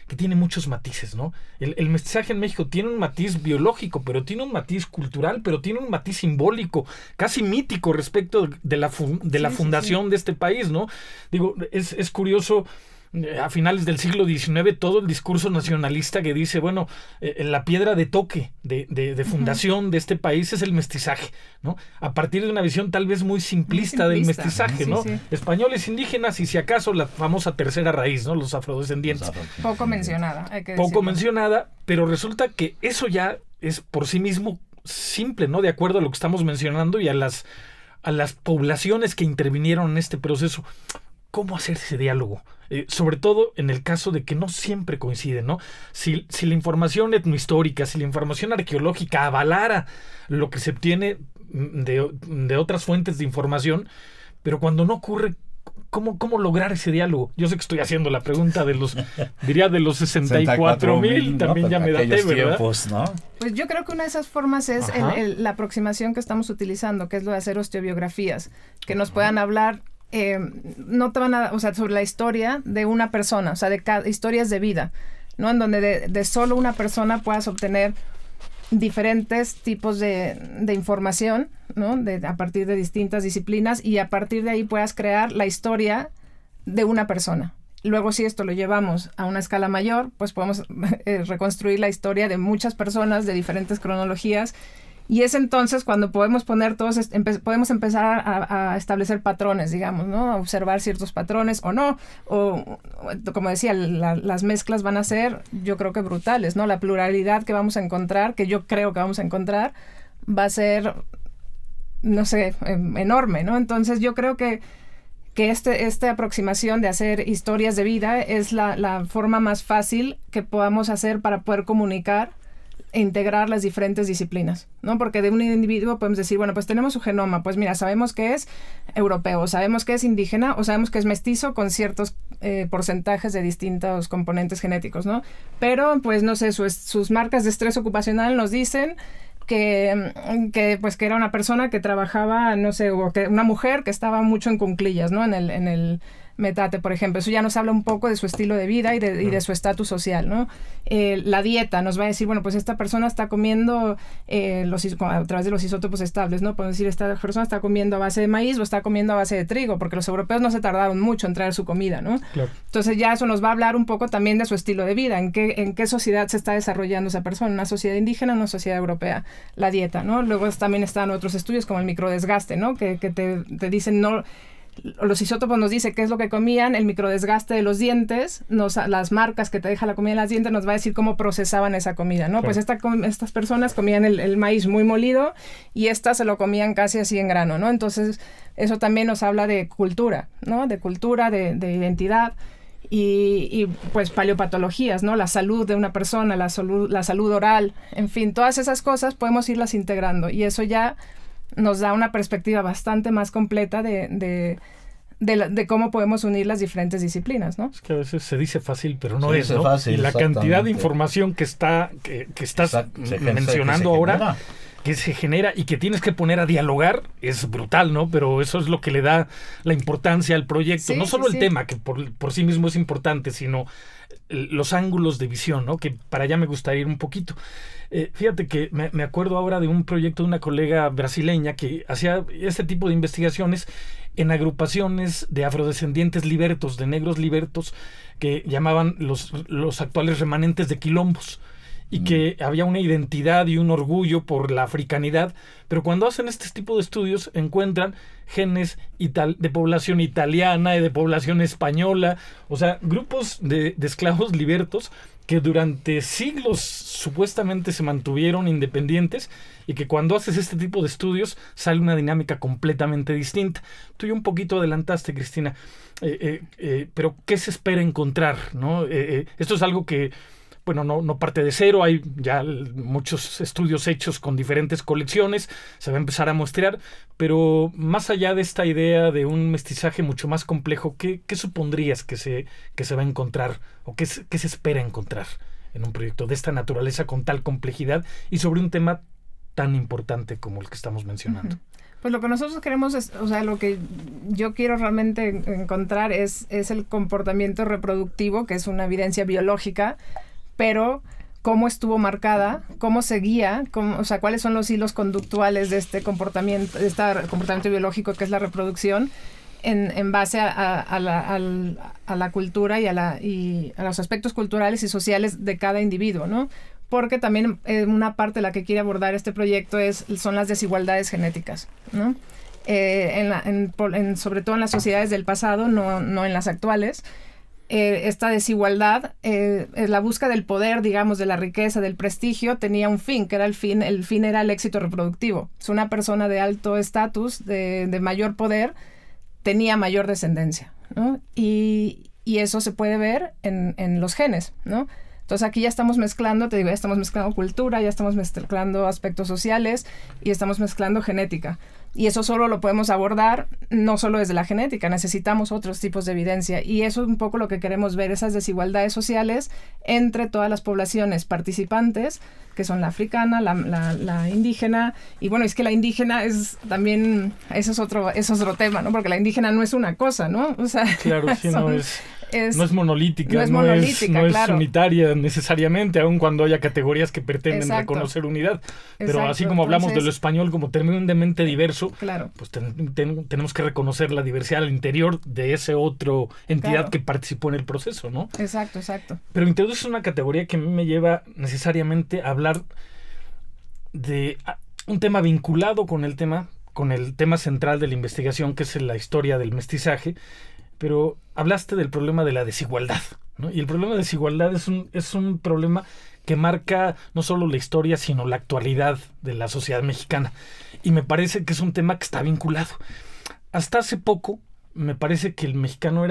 [SPEAKER 6] que tiene muchos matices, ¿no? El mestizaje en México tiene un matiz biológico, pero tiene un matiz cultural, pero tiene un matiz simbólico, casi mítico respecto de la fundación de este país, ¿no? Digo, es curioso. A finales del siglo XIX, todo el discurso nacionalista que dice, bueno, la piedra de toque de fundación de este país es el mestizaje, ¿no? A partir de una visión tal vez muy simplista del mestizaje, ¿no? Sí. Españoles, indígenas y si acaso la famosa tercera raíz, ¿no? Los afrodescendientes.
[SPEAKER 8] Poco mencionada, hay que decirlo.
[SPEAKER 6] Poco mencionada, pero resulta que eso ya es por sí mismo simple, ¿no? De acuerdo a lo que estamos mencionando y a las poblaciones que intervinieron en este proceso. ¿Cómo hacer ese diálogo? Sobre todo en el caso de que no siempre coinciden, ¿no? Si la información etnohistórica, si la información arqueológica avalara lo que se obtiene de otras fuentes de información, pero cuando no ocurre, ¿cómo lograr ese diálogo? Yo sé que estoy haciendo la pregunta de los 64,000, también, ¿no? Ya me daté, ¿verdad? Tiempos, ¿no?
[SPEAKER 8] Pues yo creo que una de esas formas es la aproximación que estamos utilizando, que es lo de hacer osteobiografías, que nos puedan hablar... no te van a, o sea, sobre la historia de una persona, o sea, de historias de vida, ¿no? En donde de solo una persona puedas obtener diferentes tipos de información, ¿no? A partir de distintas disciplinas, y a partir de ahí puedas crear la historia de una persona. Luego, si esto lo llevamos a una escala mayor, pues podemos reconstruir la historia de muchas personas de diferentes cronologías. Y es entonces cuando podemos poner podemos empezar a establecer patrones, digamos, ¿no? A observar ciertos patrones o no. O como decía, las mezclas van a ser, yo creo que brutales, ¿no? La pluralidad que vamos a encontrar, que yo creo que vamos a encontrar, va a ser, no sé, enorme, ¿no? Entonces yo creo que esta aproximación de hacer historias de vida es la forma más fácil que podamos hacer para poder comunicar e integrar las diferentes disciplinas, ¿no? Porque de un individuo podemos decir, bueno, pues tenemos su genoma, pues mira, sabemos que es europeo, sabemos que es indígena o sabemos que es mestizo con ciertos porcentajes de distintos componentes genéticos, ¿no? Pero, pues, no sé, sus marcas de estrés ocupacional nos dicen que era una persona que trabajaba, no sé, o que una mujer que estaba mucho en cuclillas, ¿no? En el metate, por ejemplo. Eso ya nos habla un poco de su estilo de vida y de su estatus social, ¿no? La dieta nos va a decir, bueno, pues esta persona está comiendo a través de los isótopos estables, ¿no? Podemos decir, esta persona está comiendo a base de maíz o está comiendo a base de trigo, porque los europeos no se tardaron mucho en traer su comida, ¿no? Claro. Entonces ya eso nos va a hablar un poco también de su estilo de vida, en qué sociedad se está desarrollando esa persona, una sociedad indígena, una sociedad europea, la dieta, ¿no? Luego también están otros estudios como el microdesgaste, ¿no? Que te dicen, no... Los isótopos nos dicen qué es lo que comían, el microdesgaste de los dientes, las marcas que te deja la comida en los dientes nos va a decir cómo procesaban esa comida, ¿no? Claro. Pues estas personas comían el maíz muy molido y estas se lo comían casi así en grano, ¿no? Entonces, eso también nos habla de cultura, ¿no? De cultura, de identidad y pues paleopatologías, ¿no? La salud de una persona, la salud oral, en fin, todas esas cosas podemos irlas integrando y eso ya nos da una perspectiva bastante más completa de cómo podemos unir las diferentes disciplinas, ¿no?
[SPEAKER 6] Es que a veces se dice fácil, pero no es, ¿no?
[SPEAKER 2] Fácil,
[SPEAKER 6] y la cantidad de información que estás mencionando ahora, que se genera y que tienes que poner a dialogar, es brutal, ¿no? Pero eso es lo que le da la importancia al proyecto. Sí, no solo el tema, que por sí mismo es importante, sino los ángulos de visión, ¿no? Que para allá me gustaría ir un poquito. Fíjate que me acuerdo ahora de un proyecto de una colega brasileña que hacía este tipo de investigaciones en agrupaciones de afrodescendientes libertos, de negros libertos, que llamaban los actuales remanentes de quilombos, y que había una identidad y un orgullo por la africanidad, pero cuando hacen este tipo de estudios encuentran genes de población italiana y de población española, o sea, grupos de esclavos libertos que durante siglos supuestamente se mantuvieron independientes y que cuando haces este tipo de estudios sale una dinámica completamente distinta. Tú ya un poquito adelantaste, Cristina, pero ¿qué se espera encontrar, ¿no? Esto es algo que, bueno, no parte de cero, hay ya muchos estudios hechos con diferentes colecciones, se va a empezar a muestrear, pero más allá de esta idea de un mestizaje mucho más complejo, ¿qué supondrías que se va a encontrar o qué se espera encontrar en un proyecto de esta naturaleza con tal complejidad y sobre un tema tan importante como el que estamos mencionando?
[SPEAKER 8] Pues lo que nosotros queremos es, o sea, lo que yo quiero realmente encontrar es el comportamiento reproductivo, que es una evidencia biológica, pero cómo estuvo marcada, cómo seguía, o sea, cuáles son los hilos conductuales de este comportamiento biológico que es la reproducción en base a la cultura y a los aspectos culturales y sociales de cada individuo, ¿no? Porque también una parte de la que quiere abordar este proyecto son las desigualdades genéticas, ¿no? Sobre todo en las sociedades del pasado, no en las actuales. Esta desigualdad, la búsqueda del poder, digamos, de la riqueza, del prestigio, tenía un fin, que era el fin era el éxito reproductivo. Es una persona de alto estatus, de mayor poder, tenía mayor descendencia, ¿no? Y eso se puede ver en los genes, ¿no? Entonces aquí ya estamos mezclando, ya estamos mezclando cultura, ya estamos mezclando aspectos sociales y estamos mezclando genética. Y eso solo lo podemos abordar no solo desde la genética, necesitamos otros tipos de evidencia. Y eso es un poco lo que queremos ver, esas desigualdades sociales entre todas las poblaciones participantes, que son la africana, la indígena. Y bueno, es que la indígena es también, eso es otro tema, ¿no? Porque la indígena no es una cosa, ¿no? O sea,
[SPEAKER 6] claro, sí, no es monolítica,
[SPEAKER 8] no
[SPEAKER 6] es unitaria necesariamente, aun cuando haya categorías que pretenden reconocer unidad. Pero así como hablamos de lo español como tremendamente diverso,
[SPEAKER 8] claro,
[SPEAKER 6] pues tenemos que reconocer la diversidad al interior de esa otra entidad que participó en el proceso, ¿no?
[SPEAKER 8] Exacto.
[SPEAKER 6] Pero introduces una categoría que a mí me lleva necesariamente a hablar de un tema vinculado con el tema central de la investigación, que es la historia del mestizaje, pero hablaste del problema de la desigualdad, ¿no? Y el problema de desigualdad es un problema que marca no solo la historia, sino la actualidad de la sociedad mexicana. Y me parece que es un tema que está vinculado. Hasta hace poco, me parece que el mexicano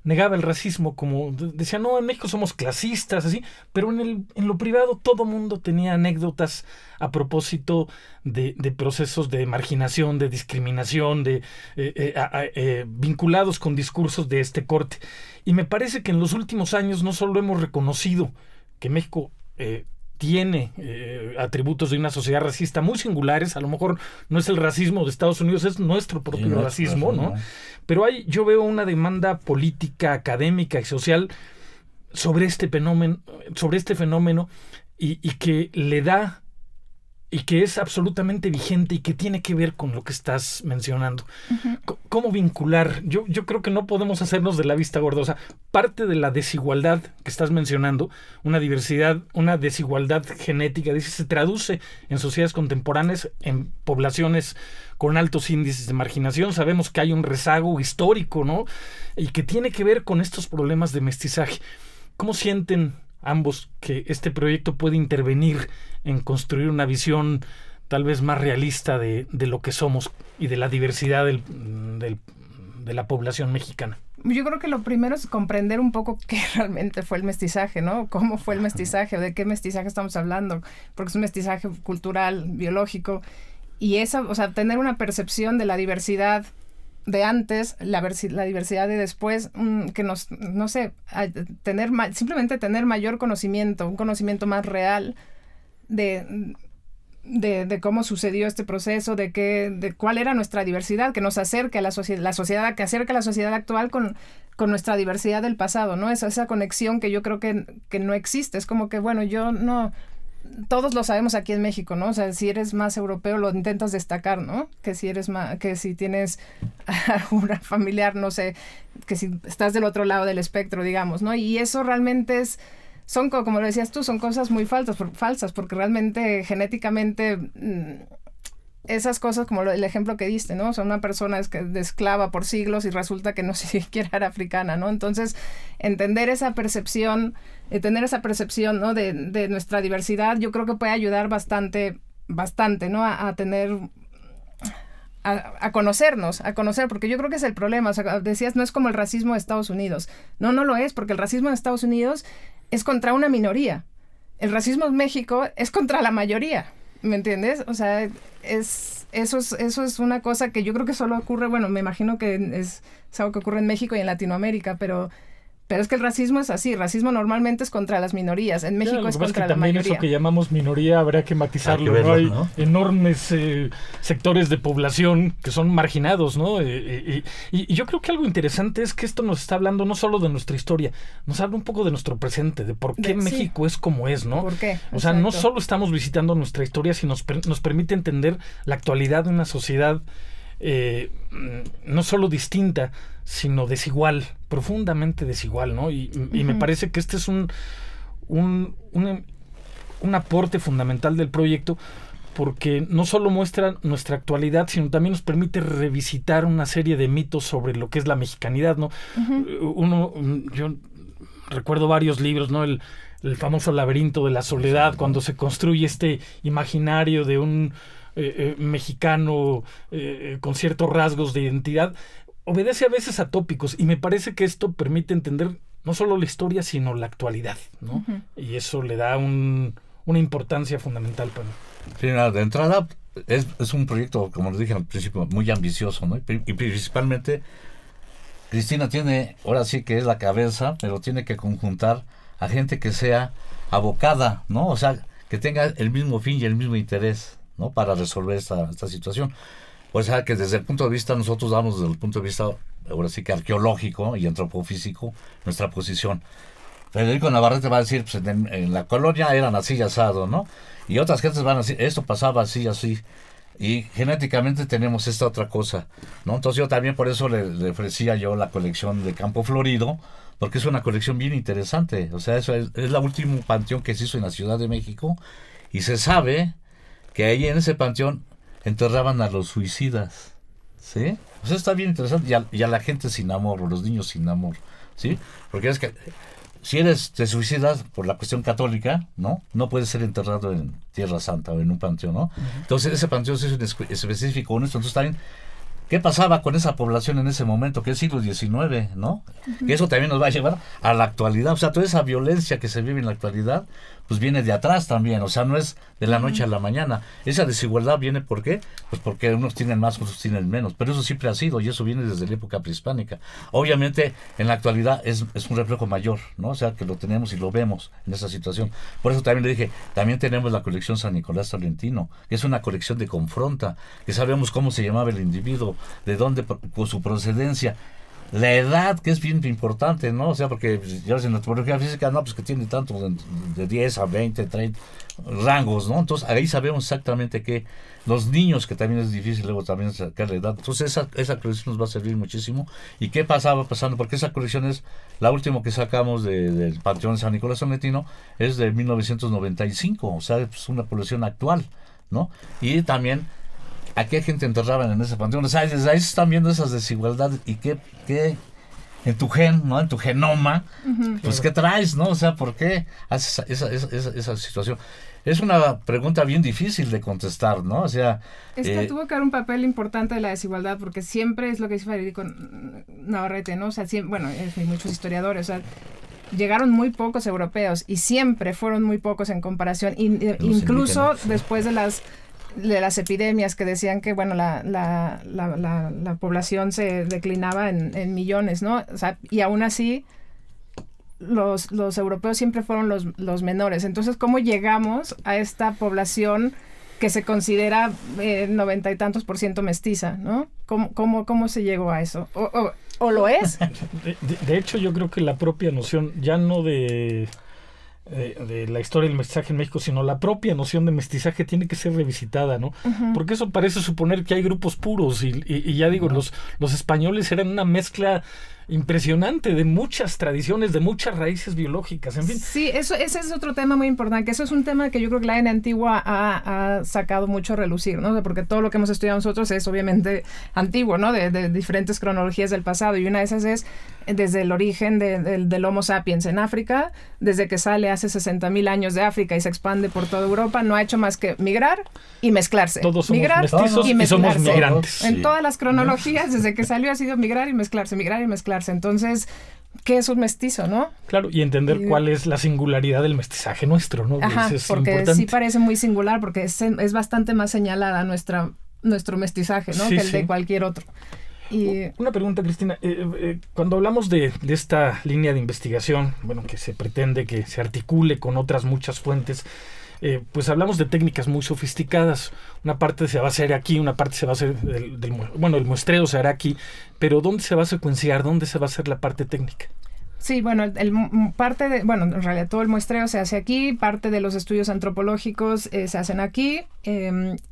[SPEAKER 6] negaba el racismo, como decía, no, en México somos clasistas, así, pero en lo privado todo mundo tenía anécdotas a propósito de procesos de marginación, de discriminación, vinculados con discursos de este corte. Y me parece que en los últimos años no solo hemos reconocido que México tiene atributos de una sociedad racista muy singulares, a lo mejor no es el racismo de Estados Unidos, es nuestro propio racismo, ¿no? Pero yo veo una demanda política, académica y social sobre este fenómeno y que le da, y que es absolutamente vigente y que tiene que ver con lo que estás mencionando. Uh-huh. ¿Cómo vincular? Yo creo que no podemos hacernos de la vista gorda. O sea, parte de la desigualdad que estás mencionando, una desigualdad genética, se traduce en sociedades contemporáneas, en poblaciones con altos índices de marginación. Sabemos que hay un rezago histórico, ¿no? Y que tiene que ver con estos problemas de mestizaje. ¿Cómo sienten ambos que este proyecto puede intervenir en construir una visión tal vez más realista de lo que somos y de la diversidad de la población mexicana?
[SPEAKER 8] Yo creo que lo primero es comprender un poco qué realmente fue el mestizaje, ¿no? ¿Cómo fue el mestizaje? ¿De qué mestizaje estamos hablando? Porque es un mestizaje cultural, biológico, y tener una percepción de la diversidad de antes, la diversidad de después, que simplemente tener mayor conocimiento, un conocimiento más real de cómo sucedió este proceso, de cuál era nuestra diversidad, que nos acerque a la sociedad, que acerque a la sociedad actual con nuestra diversidad del pasado, ¿no? Esa conexión que yo creo que no existe. Es como que, bueno, todos lo sabemos aquí en México, ¿no? O sea, si eres más europeo lo intentas destacar, ¿no? Que si tienes una familiar, no sé, que si estás del otro lado del espectro, digamos, ¿no? Y eso realmente son, como lo decías tú, son cosas muy falsas, porque realmente genéticamente esas cosas, como el ejemplo que diste, ¿no? O sea, una persona es de esclava por siglos y resulta que no siquiera era africana, ¿no? Entonces, tener esa percepción, ¿no? de nuestra diversidad, yo creo que puede ayudar bastante, ¿no? A conocernos, porque yo creo que es el problema. O sea, decías, no es como el racismo de Estados Unidos. No lo es, porque el racismo de Estados Unidos es contra una minoría. El racismo en México es contra la mayoría. ¿Me entiendes? O sea, eso es una cosa que yo creo que solo ocurre, bueno, me imagino que es algo que ocurre en México y en Latinoamérica, pero es que el racismo es así. El racismo normalmente es contra las minorías. En México es contra la mayoría.
[SPEAKER 6] También eso que llamamos minoría habrá que matizarlo, ¿no? Hay enormes sectores de población que son marginados, ¿no? Y yo creo que algo interesante es que esto nos está hablando no solo de nuestra historia, nos habla un poco de nuestro presente, de por qué México es como es, ¿no?
[SPEAKER 8] ¿Por qué?
[SPEAKER 6] O sea, no solo estamos visitando nuestra historia, sino nos permite entender la actualidad de una sociedad no solo distinta, sino desigual, profundamente desigual, ¿no? Y me parece que este es un aporte fundamental del proyecto, porque no solo muestra nuestra actualidad, sino también nos permite revisitar una serie de mitos sobre lo que es la mexicanidad, ¿no? Yo recuerdo varios libros, ¿no? El famoso laberinto de la soledad, cuando se construye este imaginario de un mexicano con ciertos rasgos de identidad, obedece a veces a tópicos, y me parece que esto permite entender no solo la historia, sino la actualidad, ¿no? Uh-huh. Y eso le da una importancia fundamental para mí.
[SPEAKER 2] Sí, de entrada es un proyecto, como les dije al principio, muy ambicioso, ¿no? Y principalmente Cristina tiene, ahora sí que es la cabeza, pero tiene que conjuntar a gente que sea abocada, ¿no? O sea, que tenga el mismo fin y el mismo interés, ¿no? Para resolver esta situación. O sea, que desde el punto de vista, nosotros damos desde el punto de vista, ahora sí que arqueológico y antropofísico, nuestra posición. Federico Navarrete va a decir, pues en la colonia eran así y asado, ¿no? Y otras gentes van a decir, esto pasaba así y así. Y genéticamente tenemos esta otra cosa, ¿no? Entonces yo también por eso le ofrecía yo la colección de Campo Florido, porque es una colección bien interesante. O sea, eso es la última panteón que se hizo en la Ciudad de México, y se sabe que ahí en ese panteón enterraban a los suicidas, ¿sí? O sea, está bien interesante, y a la gente sin amor, o los niños sin amor, ¿sí? Porque es que si te suicidas por la cuestión católica, ¿no? No puedes ser enterrado en Tierra Santa o en un panteón, ¿no? Entonces ese panteón es específico con esto. Entonces también, ¿qué pasaba con esa población en ese momento? Que es siglo XIX, ¿no? Que eso también nos va a llevar a la actualidad. O sea, toda esa violencia que se vive en la actualidad, pues viene de atrás también. O sea, no es de la noche a la mañana. Esa desigualdad viene, ¿por qué? Pues porque unos tienen más, otros tienen menos. Pero eso siempre ha sido, y eso viene desde la época prehispánica. Obviamente, en la actualidad es un reflejo mayor, ¿no? O sea, que lo tenemos y lo vemos en esa situación. Por eso también le dije, también tenemos la colección San Nicolás Tolentino, que es una colección de confronta, que sabemos cómo se llamaba el individuo, de dónde, con su procedencia, la edad, que es bien importante, ¿no? O sea, porque ya ves, en la antropología física, no, pues que tiene tanto, de 10 a 20, 30 rangos, ¿no? Entonces ahí sabemos exactamente que los niños, que también es difícil luego también sacar la edad, entonces esa colección nos va a servir muchísimo. ¿Y qué pasaba pasando? Porque esa colección es la última que sacamos del Panteón de San Nicolás Tolentino, es de 1995, o sea, es una colección actual, ¿no? Y también ¿a qué gente enterraban en ese panteón? O sea, desde ahí se están viendo esas desigualdades y qué en tu gen, ¿no? En tu genoma, pues ¿qué traes, no? O sea, ¿por qué haces esa situación? Es una pregunta bien difícil de contestar, ¿no? O sea...
[SPEAKER 8] Es que tuvo que haber un papel importante de la desigualdad, porque siempre es lo que dice Federico Navarrete, ¿no? O sea, siempre, bueno, hay muchos historiadores, o sea, llegaron muy pocos europeos y siempre fueron muy pocos en comparación, incluso después de las epidemias que decían que, bueno, la población se declinaba en millones, ¿no? O sea, y aún así los europeos siempre fueron los menores. Entonces, ¿cómo llegamos a esta población que se considera 90 y tantos % mestiza, ¿no? ¿Cómo se llegó a eso? ¿O lo es?
[SPEAKER 6] De hecho, yo creo que la propia noción, ya no de la historia del mestizaje en México, sino la propia noción de mestizaje tiene que ser revisitada, ¿no? Porque eso parece suponer que hay grupos puros y ya digo, los españoles eran una mezcla impresionante de muchas tradiciones, de muchas raíces biológicas, en fin.
[SPEAKER 8] Sí, ese es otro tema muy importante, que eso es un tema que yo creo que la ADN antigua ha sacado mucho a relucir, ¿no? Porque todo lo que hemos estudiado nosotros es obviamente antiguo, ¿no? De diferentes cronologías del pasado, y una de esas es desde el origen del Homo sapiens en África, desde que sale hace 60,000 años de África y se expande por toda Europa, no ha hecho más que migrar y mezclarse.
[SPEAKER 6] Todos somos mestizos y somos migrantes.
[SPEAKER 8] En todas las cronologías, desde que salió ha sido migrar y mezclarse, migrar y mezclarse. Entonces, ¿qué es un mestizo, no?
[SPEAKER 6] Claro, y entender cuál es la singularidad del mestizaje nuestro, ¿no?
[SPEAKER 8] Ajá,
[SPEAKER 6] es
[SPEAKER 8] porque
[SPEAKER 6] importante.
[SPEAKER 8] sí parece muy singular, porque es bastante más señalada nuestro mestizaje, ¿no?
[SPEAKER 6] Sí,
[SPEAKER 8] que el de cualquier otro. Y
[SPEAKER 6] una pregunta, Cristina. Cuando hablamos de esta línea de investigación, bueno, que se pretende que se articule con otras muchas fuentes, pues hablamos de técnicas muy sofisticadas. Una parte se va a hacer aquí, una parte se va a hacer el muestreo se hará aquí, pero ¿dónde se va a secuenciar? ¿Dónde se va a hacer la parte técnica?
[SPEAKER 8] Sí, bueno, en realidad todo el muestreo se hace aquí, parte de los estudios antropológicos se hacen aquí,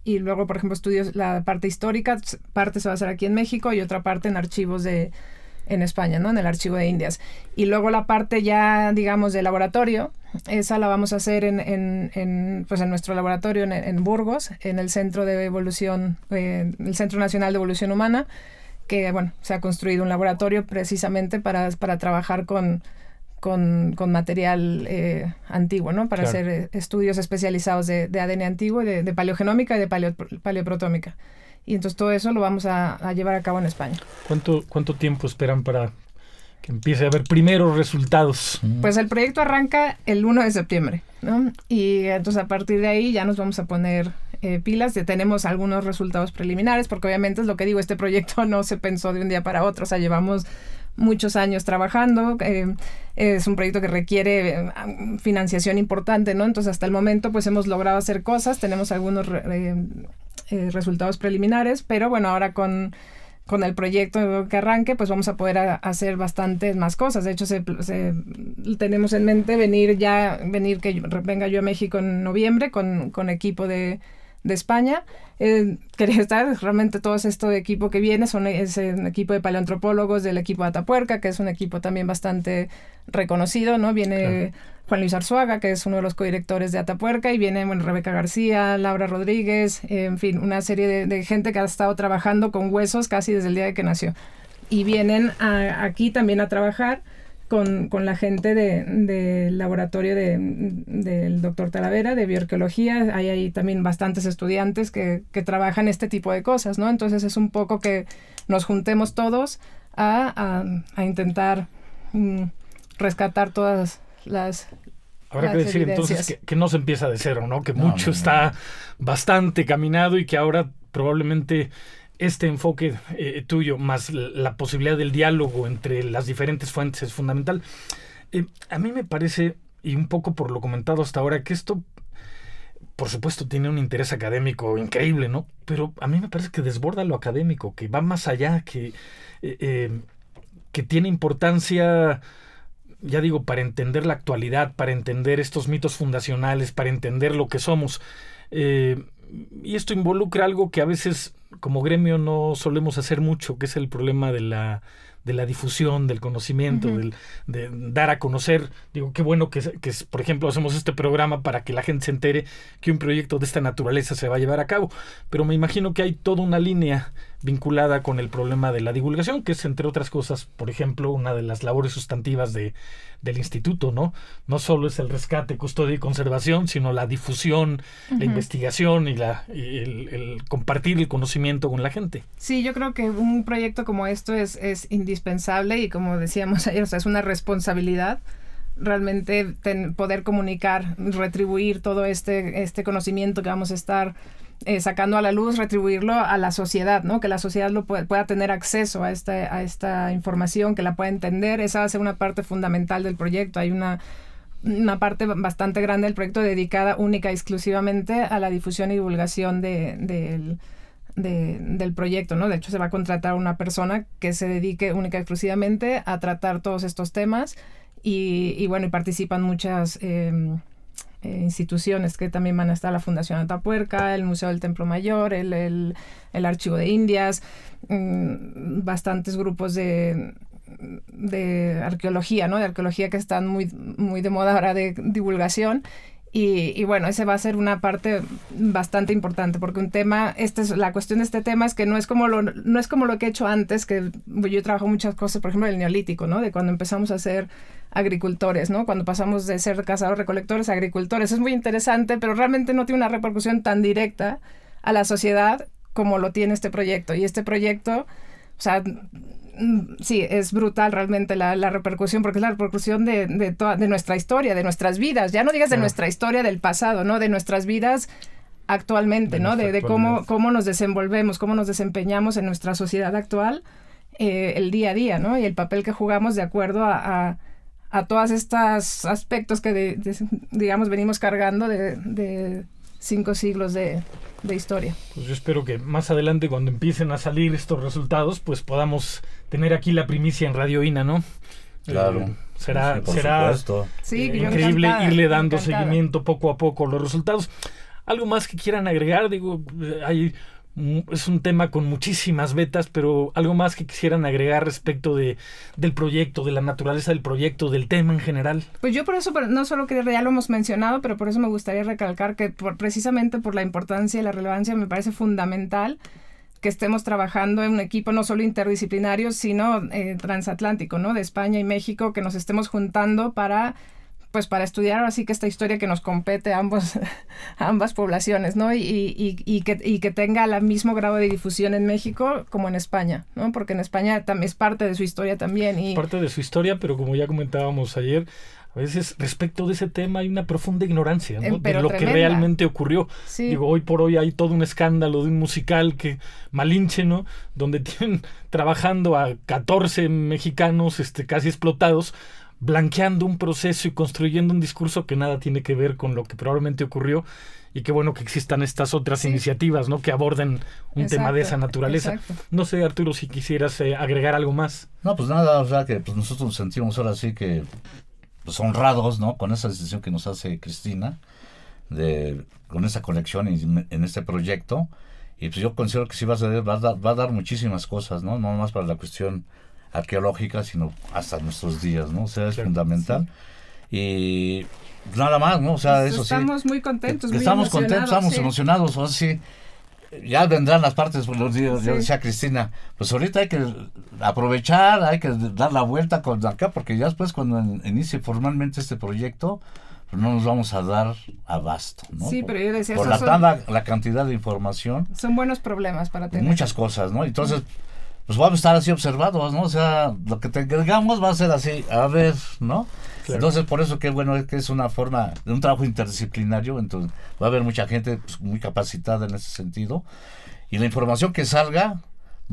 [SPEAKER 8] y luego, por ejemplo, la parte histórica, parte se va a hacer aquí en México y otra parte en archivos en España, ¿no? En el Archivo de Indias. Y luego la parte ya, digamos, de laboratorio, esa la vamos a hacer en nuestro laboratorio en Burgos, en el Centro de Evolución, el Centro Nacional de Evolución Humana, que, bueno, se ha construido un laboratorio precisamente para trabajar con material antiguo, ¿no? Para hacer estudios especializados de ADN antiguo, de paleogenómica y de paleoprotómica. Y entonces todo eso lo vamos a llevar a cabo en España.
[SPEAKER 6] ¿Cuánto tiempo esperan para que empiece a haber primeros resultados?
[SPEAKER 8] Pues el proyecto arranca el 1 de septiembre, ¿no? Y entonces a partir de ahí ya nos vamos a poner pilas. Ya tenemos algunos resultados preliminares, porque obviamente es lo que digo, este proyecto no se pensó de un día para otro, o sea, llevamos muchos años trabajando, es un proyecto que requiere financiación importante, ¿no? Entonces hasta el momento pues hemos logrado hacer cosas, tenemos algunos resultados preliminares, pero bueno, ahora con el proyecto que arranque, pues vamos a poder hacer bastantes más cosas. De hecho, tenemos en mente venir que venga yo a México en noviembre con equipo de España. Quería estar, realmente todo este equipo que viene es un equipo de paleoantropólogos del equipo de Atapuerca, que es un equipo también bastante reconocido, ¿no? Viene Juan Luis Arzuaga, que es uno de los codirectores de Atapuerca, y viene Rebeca García, Laura Rodríguez, en fin, una serie de gente que ha estado trabajando con huesos casi desde el día de que nació. Y vienen aquí también a trabajar con la gente del laboratorio del doctor Talavera, de bioarqueología. Hay ahí también bastantes estudiantes que trabajan este tipo de cosas, ¿no? Entonces es un poco que nos juntemos todos a intentar rescatar todas las
[SPEAKER 6] Habrá que decir
[SPEAKER 8] evidencias.
[SPEAKER 6] entonces que no se empieza de cero, ¿no? Que mucho está bastante caminado y que ahora probablemente este enfoque tuyo, más la posibilidad del diálogo entre las diferentes fuentes es fundamental. A mí me parece, y un poco por lo comentado hasta ahora, que esto, por supuesto, tiene un interés académico increíble, ¿no? Pero a mí me parece que desborda lo académico, que va más allá, que tiene importancia, ya digo, para entender la actualidad, para entender estos mitos fundacionales, para entender lo que somos. Y esto involucra algo que a veces como gremio no solemos hacer mucho, que es el problema de la difusión, del conocimiento, de dar a conocer. Digo, qué bueno que, por ejemplo, hacemos este programa para que la gente se entere que un proyecto de esta naturaleza se va a llevar a cabo. Pero me imagino que hay toda una línea vinculada con el problema de la divulgación, que es, entre otras cosas, por ejemplo, una de las labores sustantivas del instituto, ¿no? No solo es el rescate, custodia y conservación, sino la difusión, la investigación y el compartir el conocimiento con la gente.
[SPEAKER 8] Sí, yo creo que un proyecto como esto es indispensable y, como decíamos ayer, o sea, es una responsabilidad realmente poder comunicar, retribuir todo este conocimiento que vamos a estar sacando a la luz, retribuirlo a la sociedad, ¿no? Que la sociedad pueda tener acceso a esta información, que la pueda entender. Esa va a ser una parte fundamental del proyecto. Hay una parte bastante grande del proyecto dedicada única y exclusivamente a la difusión y divulgación del proyecto, ¿no? De hecho, se va a contratar una persona que se dedique única y exclusivamente a tratar todos estos temas y bueno, y participan muchas instituciones que también van a estar: la Fundación Atapuerca, el Museo del Templo Mayor, el Archivo de Indias, bastantes grupos de arqueología, ¿no? De arqueología que están muy, muy de moda ahora, de divulgación. Y bueno, ese va a ser una parte bastante importante, porque la cuestión de este tema es que no es como lo que he hecho antes, que yo trabajo muchas cosas, por ejemplo, del Neolítico, ¿no? De cuando empezamos a ser agricultores, ¿no? Cuando pasamos de ser cazadores-recolectores a agricultores. Es muy interesante, pero realmente no tiene una repercusión tan directa a la sociedad como lo tiene este proyecto. Y este proyecto, o sea, sí, es brutal realmente la repercusión, porque es la repercusión de nuestra historia, de nuestras vidas. Ya no digas de nuestra historia del pasado, ¿no? De nuestras vidas actualmente, ¿no? De cómo nos desenvolvemos, cómo nos desempeñamos en nuestra sociedad actual, el día a día, ¿no? Y el papel que jugamos de acuerdo a todos estos aspectos que, digamos, venimos cargando de 5 siglos de historia.
[SPEAKER 6] Pues yo espero que más adelante, cuando empiecen a salir estos resultados, pues podamos tener aquí la primicia en Radio INA, ¿no?
[SPEAKER 2] Claro.
[SPEAKER 6] Será
[SPEAKER 8] sí,
[SPEAKER 6] increíble irle dando seguimiento poco a poco a los resultados. ¿Algo más que quieran agregar? Digo, es un tema con muchísimas vetas, pero algo más que quisieran agregar respecto del proyecto, de la naturaleza del proyecto, del tema en general.
[SPEAKER 8] Pues yo por eso, no solo que ya lo hemos mencionado, pero por eso me gustaría recalcar que precisamente por la importancia y la relevancia me parece fundamental que estemos trabajando en un equipo no solo interdisciplinario, sino transatlántico, ¿no? De España y México, que nos estemos juntando para estudiar ahora sí que esta historia que nos compete a ambas poblaciones, ¿no? Y que tenga el mismo grado de difusión en México como en España, ¿no? Porque en España también es parte de su historia también. Es
[SPEAKER 6] parte de su historia, pero como ya comentábamos ayer, a veces respecto de ese tema hay una profunda ignorancia, ¿no? De lo que realmente ocurrió. Sí. Digo, hoy por hoy hay todo un escándalo de un musical Malinche, ¿no? Donde tienen trabajando a 14 mexicanos casi explotados, blanqueando un proceso y construyendo un discurso que nada tiene que ver con lo que probablemente ocurrió. Y qué bueno que existan estas otras iniciativas, ¿no? Que aborden un tema de esa naturaleza. Exacto. No sé, Arturo, si quisieras agregar algo más.
[SPEAKER 2] No, pues nada, o sea que nosotros nos sentimos ahora sí que honrados, ¿no? Con esa decisión que nos hace Cristina, con esa colección en este proyecto. Y pues yo considero que sí va a dar muchísimas cosas, ¿no? No más para la cuestión arqueológica, sino hasta nuestros días, ¿no? O sea, es fundamental. Sí. Y nada más, ¿no? O sea,
[SPEAKER 8] pues
[SPEAKER 2] eso
[SPEAKER 8] estamos
[SPEAKER 2] sí.
[SPEAKER 8] muy contentos,
[SPEAKER 2] estamos emocionados, o sea, sí. Ya vendrán las partes, yo decía Cristina, pues ahorita hay que aprovechar, hay que dar la vuelta con acá, porque ya después cuando inicie formalmente este proyecto, pues no nos vamos a dar abasto, ¿no?
[SPEAKER 8] Sí, pero yo decía,
[SPEAKER 2] por la cantidad de información.
[SPEAKER 8] Son buenos problemas para tener.
[SPEAKER 2] Muchas cosas, ¿no? Entonces, pues vamos a estar así observados, ¿no? O sea, lo que tengamos va a ser así, a ver, ¿no? Claro. Entonces, por eso que bueno es que es una forma de un trabajo interdisciplinario, entonces va a haber mucha gente pues, muy capacitada en ese sentido, y la información que salga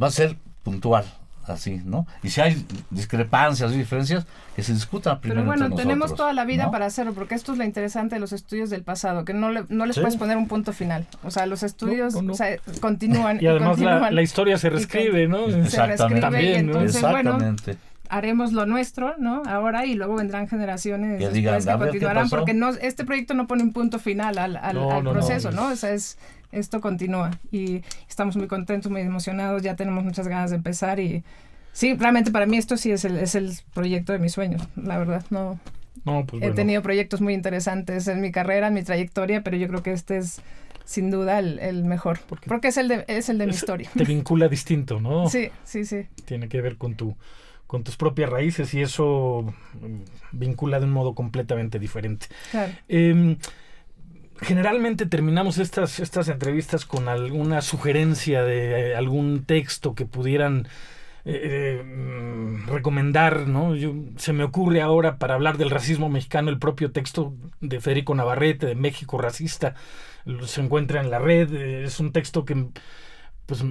[SPEAKER 2] va a ser puntual, así, ¿no? Y si hay discrepancias y diferencias, que se discutan primero.
[SPEAKER 8] Pero bueno,
[SPEAKER 2] entre
[SPEAKER 8] tenemos
[SPEAKER 2] nosotros,
[SPEAKER 8] toda la vida, ¿no?, para hacerlo, porque esto es lo interesante de los estudios del pasado, que no les puedes poner un punto final. O sea, los estudios O sea, continúan.
[SPEAKER 6] Y además la historia se reescribe, ¿no?
[SPEAKER 8] Se reescribe
[SPEAKER 6] también,
[SPEAKER 8] y entonces,
[SPEAKER 2] ¿no? Exactamente.
[SPEAKER 8] Bueno, haremos lo nuestro, ¿no? Ahora, y luego vendrán generaciones
[SPEAKER 2] que digan,
[SPEAKER 8] que continuarán, porque este proyecto no pone un punto final al proceso, ¿no? O sea, esto continúa y estamos muy contentos, muy emocionados, ya tenemos muchas ganas de empezar y sí, realmente para mí esto sí es el proyecto de mis sueños, la verdad, no pues he tenido proyectos muy interesantes en mi carrera, en mi trayectoria, pero yo creo que este es sin duda el mejor, porque es el de mi historia.
[SPEAKER 6] Te vincula distinto, ¿no?
[SPEAKER 8] Sí.
[SPEAKER 6] Tiene que ver con tus propias raíces y eso vincula de un modo completamente diferente.
[SPEAKER 8] Claro.
[SPEAKER 6] Generalmente terminamos estas entrevistas con alguna sugerencia de algún texto que pudieran recomendar, ¿no? Se me ocurre ahora, para hablar del racismo mexicano, el propio texto de Federico Navarrete, de México Racista, se encuentra en la red. Es un texto que pues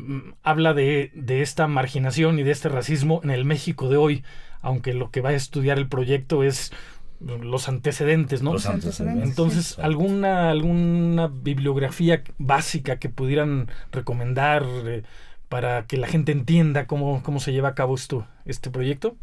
[SPEAKER 6] habla de esta marginación y de este racismo en el México de hoy, aunque lo que va a estudiar el proyecto es los antecedentes, ¿no?
[SPEAKER 2] Los antecedentes.
[SPEAKER 6] Entonces,
[SPEAKER 2] sí.
[SPEAKER 6] alguna bibliografía básica que pudieran recomendar para que la gente entienda cómo se lleva a cabo este proyecto.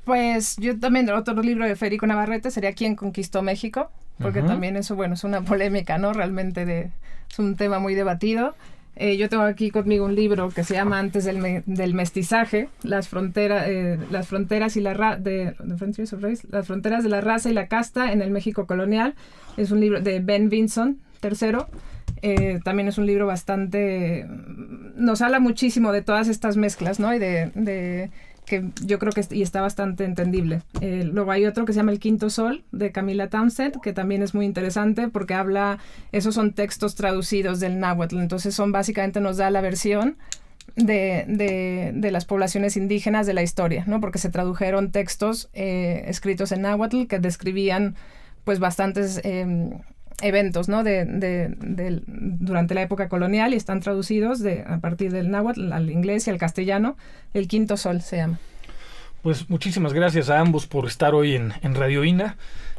[SPEAKER 8] Pues yo también, otro libro de Federico Navarrete sería ¿Quién conquistó México? Porque también eso, bueno, es una polémica, ¿no? Realmente es un tema muy debatido. Yo tengo aquí conmigo un libro que se llama Antes del mestizaje, las fronteras y las fronteras de la raza y la casta en el México colonial. Es un libro de Ben Vinson III. También es un libro nos habla muchísimo de todas estas mezclas, ¿no? Y de que yo creo que está bastante entendible. Luego hay otro que se llama El Quinto Sol, de Camila Townsend, que también es muy interesante porque esos son textos traducidos del náhuatl, entonces básicamente nos da la versión de las poblaciones indígenas de la historia, ¿no? Porque se tradujeron textos escritos en náhuatl que describían pues bastantes eventos, ¿no? Durante la época colonial, y están traducidos a partir del náhuatl al inglés y al castellano. El Quinto Sol se llama.
[SPEAKER 6] Pues muchísimas gracias a ambos por estar hoy en Radio INA.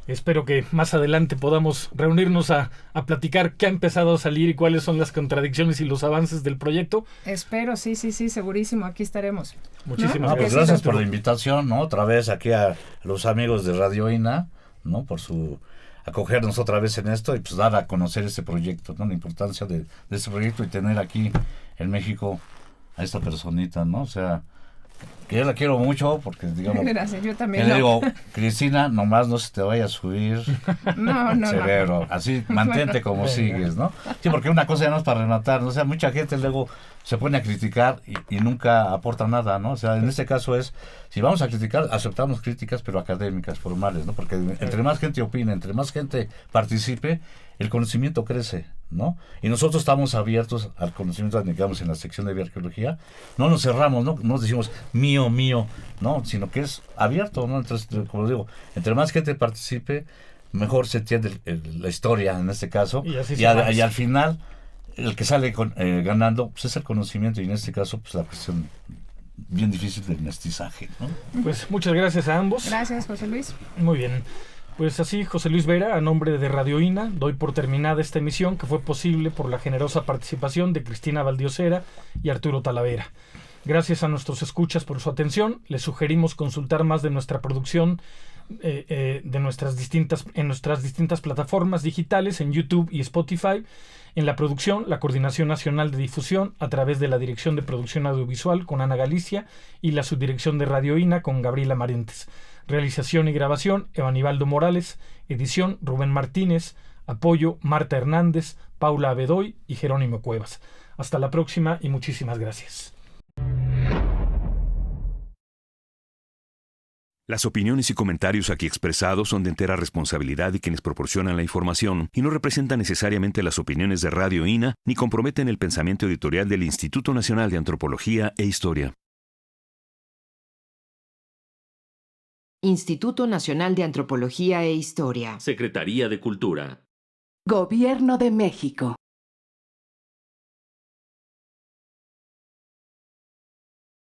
[SPEAKER 6] Espero que más adelante podamos reunirnos a platicar qué ha empezado a salir y cuáles son las contradicciones y los avances del proyecto.
[SPEAKER 8] Espero, sí, segurísimo, aquí estaremos.
[SPEAKER 6] Muchísimas
[SPEAKER 2] pues gracias por la invitación, ¿no? Otra vez aquí a los amigos de Radio INA, ¿no? Por acogernos otra vez en esto y pues dar a conocer este proyecto, ¿no? La importancia de este proyecto y tener aquí en México a esta personita, ¿no? O sea, que yo la quiero mucho porque, digamos...
[SPEAKER 8] Gracias, yo también.
[SPEAKER 2] Le digo, Cristina, nomás no se te vaya a subir el cerebro. Así, mantente como sigues, ¿no? Sí, porque una cosa ya no es para rematar, ¿no? O sea, mucha gente luego se pone a criticar y nunca aporta nada, ¿no? O sea, en este caso si vamos a criticar, aceptamos críticas, pero académicas, formales, ¿no? Porque entre más gente opine, entre más gente participe, el conocimiento crece, ¿no? Y nosotros estamos abiertos al conocimiento, digamos, en la sección de bioarqueología. No nos cerramos, no nos decimos mío, ¿no? Sino que es abierto, ¿no? Entonces, como digo, entre más gente participe, mejor se entiende la historia en este caso. Y al final, el que sale ganando pues es el conocimiento, y en este caso, pues la cuestión bien difícil del mestizaje, ¿no?
[SPEAKER 6] Pues muchas gracias a ambos.
[SPEAKER 8] Gracias, José Luis.
[SPEAKER 6] Muy bien. Pues así, José Luis Vera, a nombre de Radio INA, doy por terminada esta emisión que fue posible por la generosa participación de Cristina Valdiosera y Arturo Talavera. Gracias a nuestros escuchas por su atención. Les sugerimos consultar más de nuestra producción en nuestras distintas plataformas digitales, en YouTube y Spotify. En la producción, la Coordinación Nacional de Difusión, a través de la Dirección de Producción Audiovisual con Ana Galicia y la Subdirección de Radio INA con Gabriela Marientes. Realización y grabación, Evanibaldo Morales. Edición, Rubén Martínez. Apoyo, Marta Hernández, Paula Abedoy y Jerónimo Cuevas. Hasta la próxima y muchísimas gracias.
[SPEAKER 4] Las opiniones y comentarios aquí expresados son de entera responsabilidad de quienes proporcionan la información y no representan necesariamente las opiniones de Radio INA ni comprometen el pensamiento editorial del Instituto Nacional de Antropología e Historia.
[SPEAKER 1] Instituto Nacional de Antropología e Historia.
[SPEAKER 7] Secretaría de Cultura.
[SPEAKER 3] Gobierno de México.